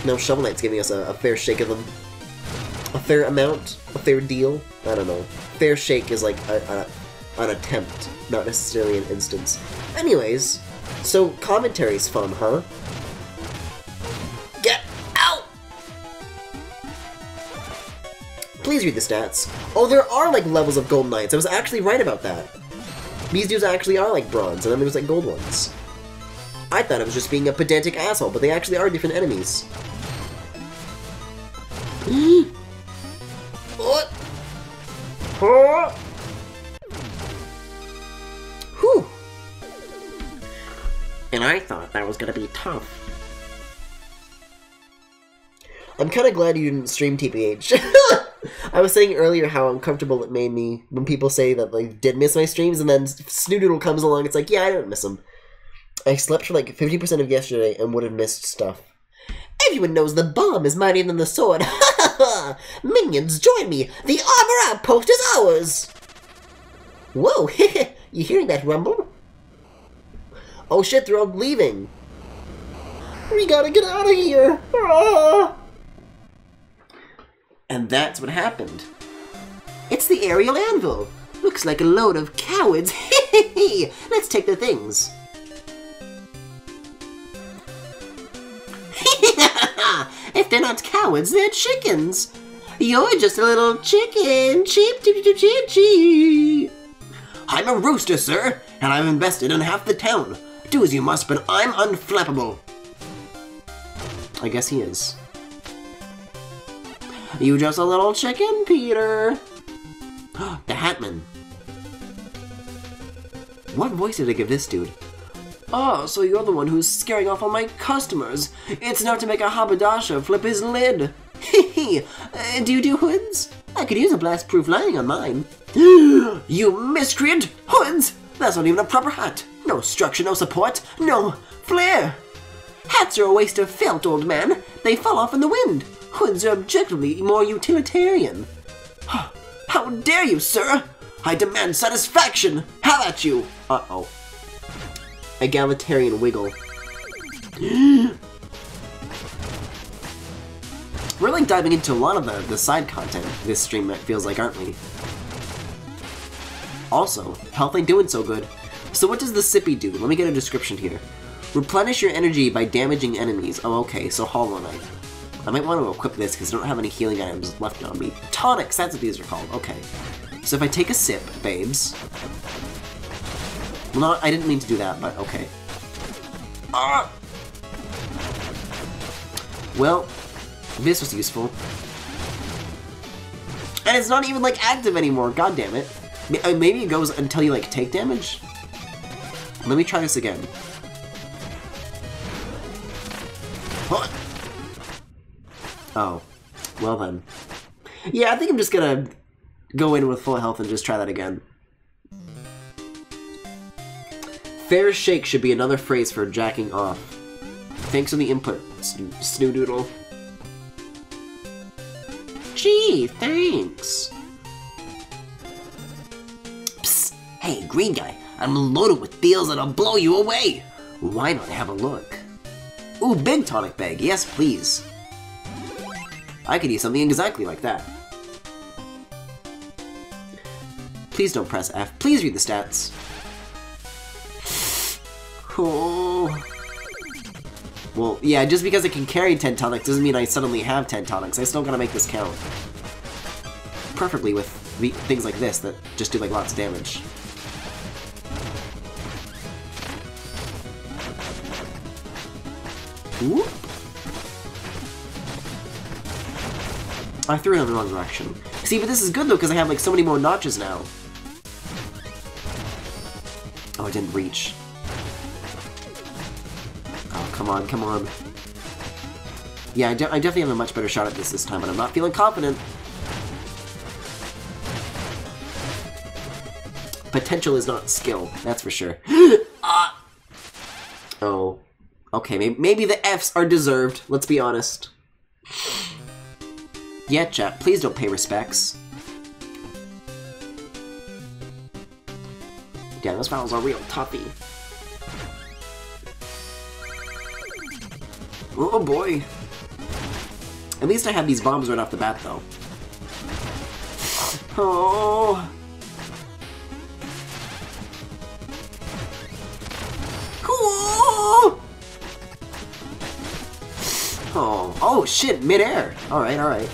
[SPEAKER 3] No, Shovel Knight's giving us a fair shake of them. A fair amount? A fair deal? I don't know. Fair shake is like an attempt, not necessarily an instance. Anyways, so commentary's fun, huh? Get out! Please read the stats. Oh, there are like levels of Gold Knights. I was actually right about that. These dudes actually are like bronze, and then there's like gold ones. I thought it was just being a pedantic asshole, but they actually are different enemies. What? Whew. And I thought that was gonna be tough. I'm kinda glad you didn't stream TPH. I was saying earlier how uncomfortable it made me when people say that they did miss my streams, and then Snoodoodle comes along, it's like, yeah, I didn't miss them. I slept for like 50% of yesterday and would have missed stuff. Everyone knows the bomb is mightier than the sword. Minions, join me! The armor outpost is ours! Whoa, you hearing that rumble? Oh shit, they're all leaving. We gotta get out of here! Ah! And that's what happened. It's the aerial anvil. Looks like a load of cowards. Let's take the things. If they're not cowards, they're chickens. You're just a little chicken. Cheep, cheep, cheep, cheep, cheep. I'm a rooster, sir, and I've invested in half the town. Do as you must, but I'm unflappable. I guess he is. You just a little chicken, Peter. The Hatman. What voice did I give this dude? Oh, so you're the one who's scaring off all my customers. It's enough to make a haberdasher flip his lid. Hehe. Do you do hoods? I could use a blast-proof lining on mine. You miscreant! Hoods! That's not even a proper hat. No structure, no support, no flair. Hats are a waste of felt, old man. They fall off in the wind. Hoods are objectively more utilitarian. How dare you, sir? I demand satisfaction! How about you? Uh-oh. Egalitarian wiggle. We're like diving into a lot of the side content this stream, it feels like, aren't we? Also, health ain't doing so good. So what does the Sippy do? Let me get a description here. Replenish your energy by damaging enemies. Oh, okay, so Hollow Knight. I might want to equip this because I don't have any healing items left on me. Tonics, that's what these are called. Okay. So if I take a sip, babes. Well, no, I didn't mean to do that, but okay. Ah! Well, this was useful. And it's not even, like, active anymore. God damn it. Maybe it goes until you, like, take damage? Let me try this again. What? Oh. Well then. Yeah, I think I'm just gonna go in with full health and just try that again. Fair shake should be another phrase for jacking off. Thanks for the input, Snoodoodle. Gee, thanks.
[SPEAKER 2] Psst. Hey, green guy, I'm loaded with deals that'll blow you away.
[SPEAKER 3] Why not have a look? Ooh, big tonic bag, yes please. I could use something exactly like that. Please don't press F. Please read the stats. Oh. Well, yeah, just because I can carry 10 tonics doesn't mean I suddenly have 10 tonics. I still gotta make this count. Preferably with things like this that just do like lots of damage. Whoop. I threw it in the wrong direction. See, but this is good though because I have like so many more notches now. Oh, I didn't reach. Oh, come on, come on. Yeah, I definitely have a much better shot at this time, but I'm not feeling confident. Potential is not skill, that's for sure. Oh. Okay, maybe the Fs are deserved, let's be honest. Yeah, chat, please don't pay respects. Damn, those battles are real toughy. Oh boy. At least I have these bombs right off the bat, though. Oh. Cool. Oh shit, midair. Alright, alright.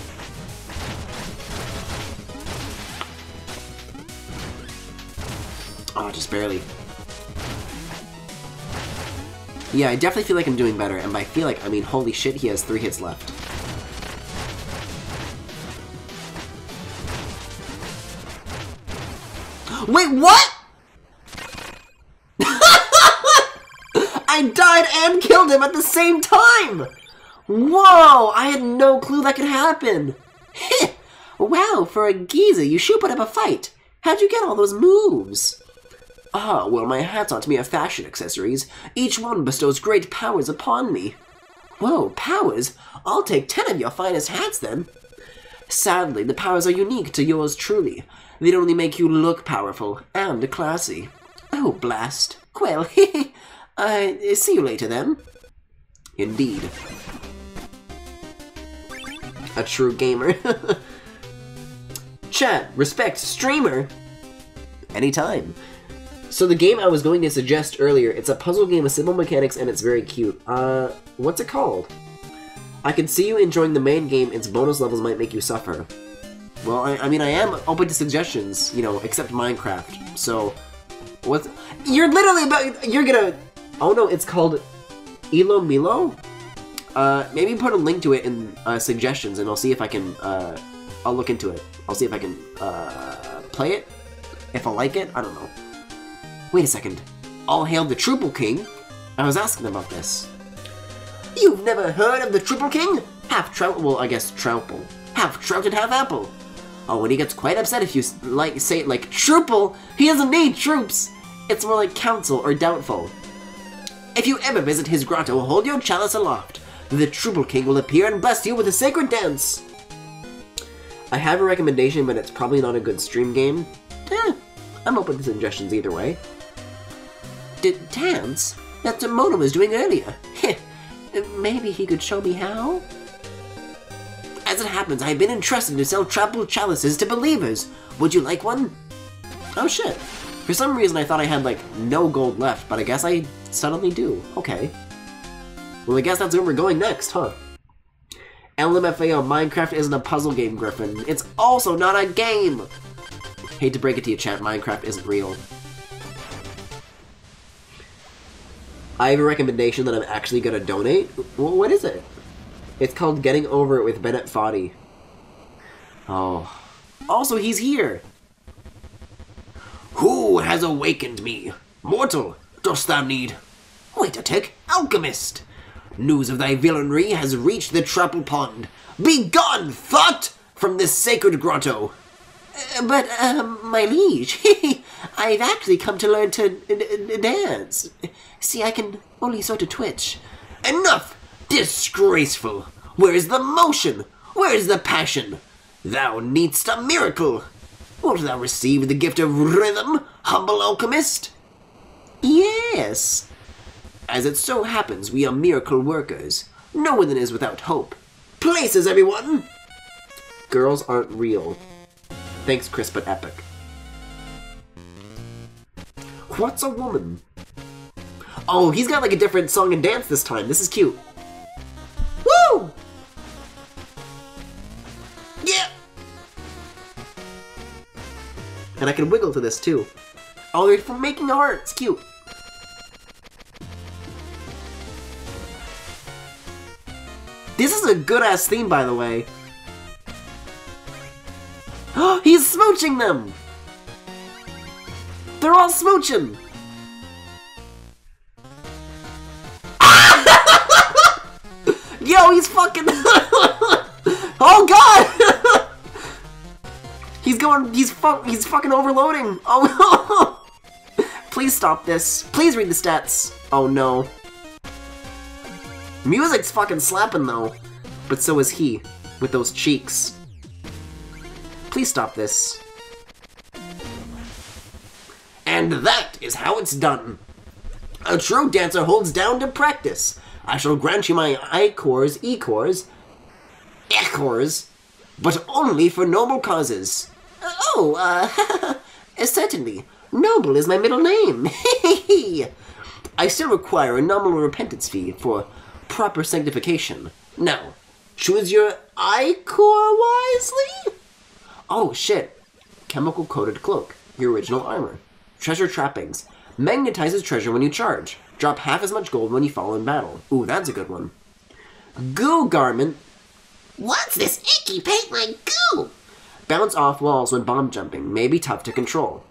[SPEAKER 3] Oh, just barely. Yeah, I definitely feel like I'm doing better, and by feel like, I mean, holy shit, he has 3 hits left. Wait, what?! I died and killed him at the same time! Whoa, I had no clue that could happen! Wow, for a geezer, you sure put up a fight. How'd you get all those moves? Ah, well, my hats aren't mere fashion accessories. Each one bestows great powers upon me. Whoa, powers? I'll take 10 of your finest hats, then. Sadly, the powers are unique to yours truly. They'd only make you look powerful and classy. Oh, blast. Well, see you later, then. Indeed. A true gamer. Chat, respect, streamer. Anytime. So the game I was going to suggest earlier, it's a puzzle game with simple mechanics and it's very cute. What's it called? I can see you enjoying the main game, its bonus levels might make you suffer. Well, I mean, I am open to suggestions, you know, except Minecraft. So, what's... You're literally about... You're gonna... Oh no, it's called... Ilo Milo? maybe put a link to it in suggestions, and I'll see if I can, I'll look into it. I'll see if I can, play it. If I like it, I don't know. Wait a second. All hail the Triple King? I was asking about this. You've never heard of the Triple King? Half trout, well, I guess Trouple. Half trout and half apple. Oh, and he gets quite upset if you, like, say it like Triple. He doesn't need troops. It's more like council or doubtful. If you ever visit his grotto, hold your chalice aloft. The Triple King will appear and bless you with a sacred dance. I have a recommendation, but it's probably not a good stream game. I'm open to suggestions either way. Dance? That's what Mona was doing earlier. Maybe he could show me how? As it happens, I've been entrusted to sell Trouple chalices to believers. Would you like one? Oh shit. For some reason I thought I had, like, no gold left, but I guess I suddenly do. Okay. Well, I guess that's where we're going next, huh? LMFAO, Minecraft isn't a puzzle game, Griffin. It's also not a game! Hate to break it to you, chat, Minecraft isn't real. I have a recommendation that I'm actually gonna donate. Well, what is it? It's called Getting Over It with Bennett Foddy. Oh. Also, he's here!
[SPEAKER 2] Who has awakened me? Mortal, dost thou need? Wait a tick, alchemist! News of thy villainy has reached the Trouple Pond. Begone, thought, from this sacred grotto!
[SPEAKER 3] But, my liege, I've actually come to learn to dance. See, I can only sort of twitch.
[SPEAKER 2] Enough! Disgraceful! Where is the motion? Where is the passion? Thou needst a miracle! Wilt thou receive the gift of rhythm, humble alchemist?
[SPEAKER 3] Yes.
[SPEAKER 2] As it so happens, we are miracle workers. No one is without hope. Places, everyone!
[SPEAKER 3] Girls aren't real. Thanks, Chris, but epic. What's a woman? Oh, he's got like a different song and dance this time. This is cute. Woo!
[SPEAKER 2] Yeah!
[SPEAKER 3] And I can wiggle to this too. Oh, they're making art. It's cute. This is a good-ass theme, by the way. He's smooching them! They're all smooching! Yo, he's fucking... Oh god! he's fucking overloading! Oh no! Please stop this. Please read the stats. Oh no. Music's fucking slapping though. But so is he, with those cheeks. Please stop this.
[SPEAKER 2] And that is how it's done. A true dancer holds down to practice. I shall grant you my I-cores, E-cores, E-cores, but only for noble causes.
[SPEAKER 3] Certainly. Noble is my middle name.
[SPEAKER 2] I still require a nominal repentance fee for proper sanctification. Now, choose your I-core wisely?
[SPEAKER 3] Oh, shit. Chemical coated cloak. Your original armor. Treasure trappings. Magnetizes treasure when you charge. Drop half as much gold when you fall in battle. Ooh, that's a good one. Goo garment.
[SPEAKER 2] What's this icky paint like goo?
[SPEAKER 3] Bounce off walls when bomb jumping. May be tough to control.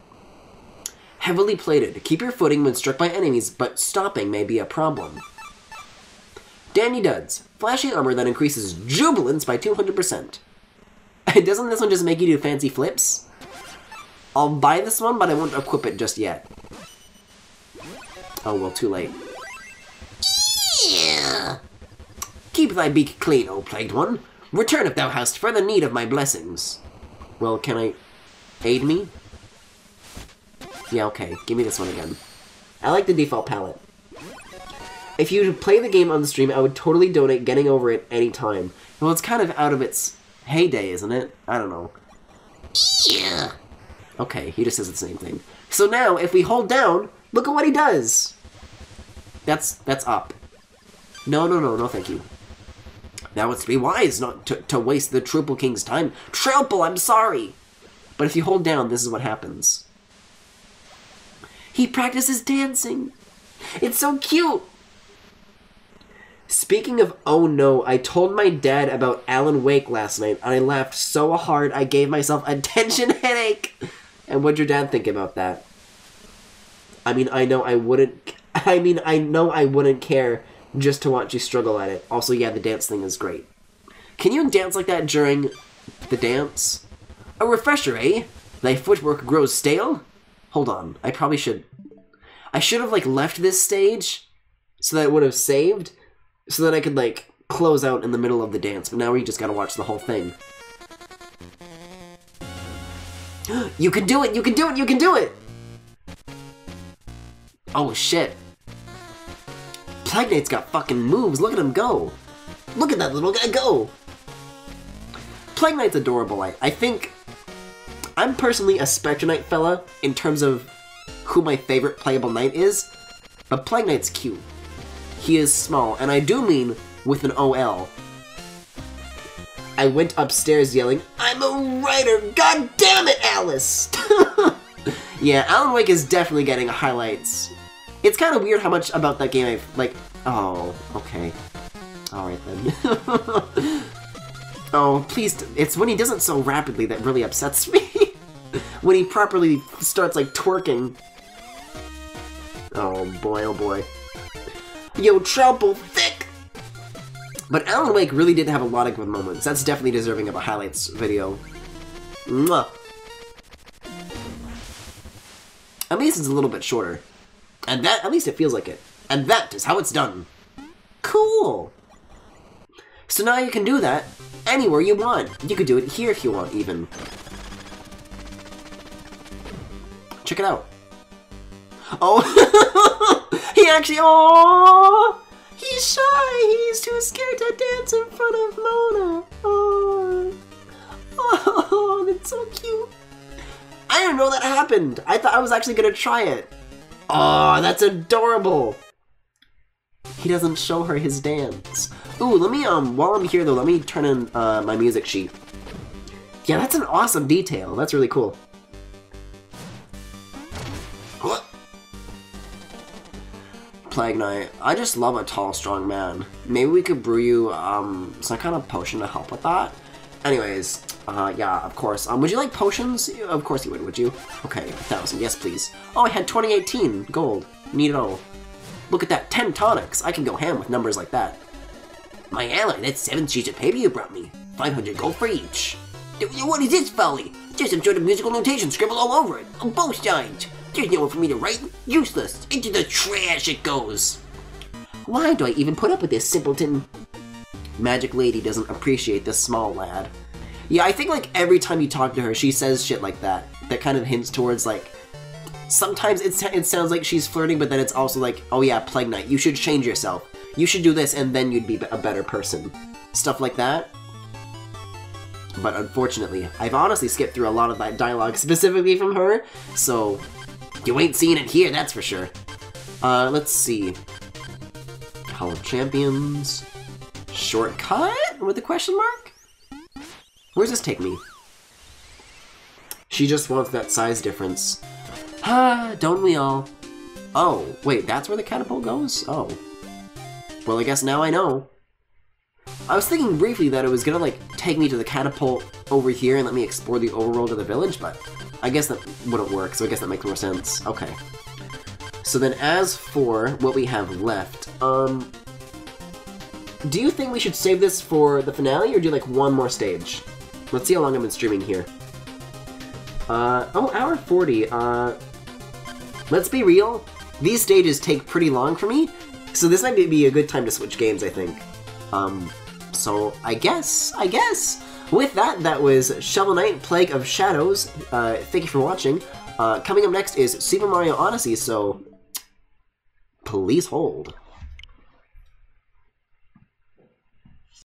[SPEAKER 3] Heavily plated. Keep your footing when struck by enemies, but stopping may be a problem. Danny Duds. Flashy armor that increases jubilance by 200%. Doesn't this one just make you do fancy flips? I'll buy this one, but I won't equip it just yet. Oh, well, too late.
[SPEAKER 2] Yeah.
[SPEAKER 3] Keep thy beak clean, O plagued one. Return if thou hast further need of my blessings. Well, can I aid me? Yeah, okay. Give me this one again. I like the default palette. If you play the game on the stream, I would totally donate Getting Over It anytime. Well, it's kind of out of its heyday, isn't it? I don't know.
[SPEAKER 2] Yeah.
[SPEAKER 3] Okay, he just says the same thing. So now, if we hold down, look at what he does! That's up. No, thank you. Now it's to be wise not to waste the Triple King's time. Trouple, I'm sorry! But if you hold down, this is what happens. He practices dancing! It's so cute! Speaking of oh no, I told my dad about Alan Wake last night, and I laughed so hard I gave myself a tension headache. And what'd your dad think about that? I mean, I know I wouldn't care just to watch you struggle at it. Also, yeah, the dance thing is great. Can you dance like that during the dance? A refresher, eh? Thy footwork grows stale? Hold on, I should have, like, left this stage so that it would have saved, so that I could, like, close out in the middle of the dance, but now we just gotta watch the whole thing. You can do it! You can do it! You can do it! Oh, shit. Plague Knight's got fucking moves. Look at him go. Look at that little guy go. Plague Knight's adorable. I think I'm personally a Spectre Knight fella in terms of who my favorite playable knight is, but Plague Knight's cute. He is small, and I do mean with an OL. I went upstairs yelling, "I'm a writer! God damn it, Alice!" Yeah, Alan Wake is definitely getting highlights. It's kind of weird how much about that game I've, like... Oh, okay. Alright then. Oh, please... It's when he does it so rapidly that really upsets me. When he properly starts, like, twerking. Oh boy, oh boy. Yo, trouble thick! But Alan Wake really did have a lot of good moments. That's definitely deserving of a highlights video. Mwah! At least it's a little bit shorter. And that, at least it feels like it. And that is how it's done. Cool! So now you can do that anywhere you want. You could do it here if you want, even. Check it out. Oh! He actually, oh! He's shy! He's too scared to dance in front of Mona! Oh! Oh, that's so cute! I didn't know that happened! I thought I was actually gonna try it. Oh, that's adorable! He doesn't show her his dance. Ooh, let me, while I'm here though, let me turn in, my music sheet. Yeah, that's an awesome detail. That's really cool. What? Plague Knight. I just love a tall, strong man. Maybe we could brew you, some kind of potion to help with that? Anyways, yeah, of course. Would you like potions? Of course you would you? Okay, 1,000. Yes, please. Oh, I had 2018 gold. Need it all. Look at that, 10 tonics. I can go ham with numbers like that.
[SPEAKER 2] My ally, that's 7 sheets of paper you brought me. 500 gold for each. What is this folly? Just some sort of musical notation scribbled all over it, on both sides. There's no one for me to write. Useless. Into the trash it goes.
[SPEAKER 3] Why do I even put up with this, simpleton? Magic Lady doesn't appreciate this small lad. Yeah, I think, like, every time you talk to her, she says shit like that. That kind of hints towards, like... Sometimes it sounds like she's flirting, but then it's also like, oh yeah, Plague Knight, you should change yourself. You should do this, and then you'd be a better person. Stuff like that. But unfortunately, I've honestly skipped through a lot of that dialogue specifically from her, so...
[SPEAKER 2] You ain't seeing it here, that's for sure.
[SPEAKER 3] Let's see. Hall of Champions... Shortcut? With a question mark? Where's this take me? She just wants that size difference. Ah, don't we all? Oh, wait, that's where the catapult goes? Oh. Well, I guess now I know. I was thinking briefly that it was gonna, like, take me to the catapult over here and let me explore the overworld of the village, but I guess that wouldn't work, so I guess that makes more sense. Okay. So then as for what we have left, do you think we should save this for the finale, or do like one more stage? Let's see how long I've been streaming here. Oh, hour 40. Let's be real. These stages take pretty long for me, so this might be a good time to switch games, I think. So I guess. With that, that was Shovel Knight, Plague of Shadows. Thank you for watching. Coming up next is Super Mario Odyssey, so please hold.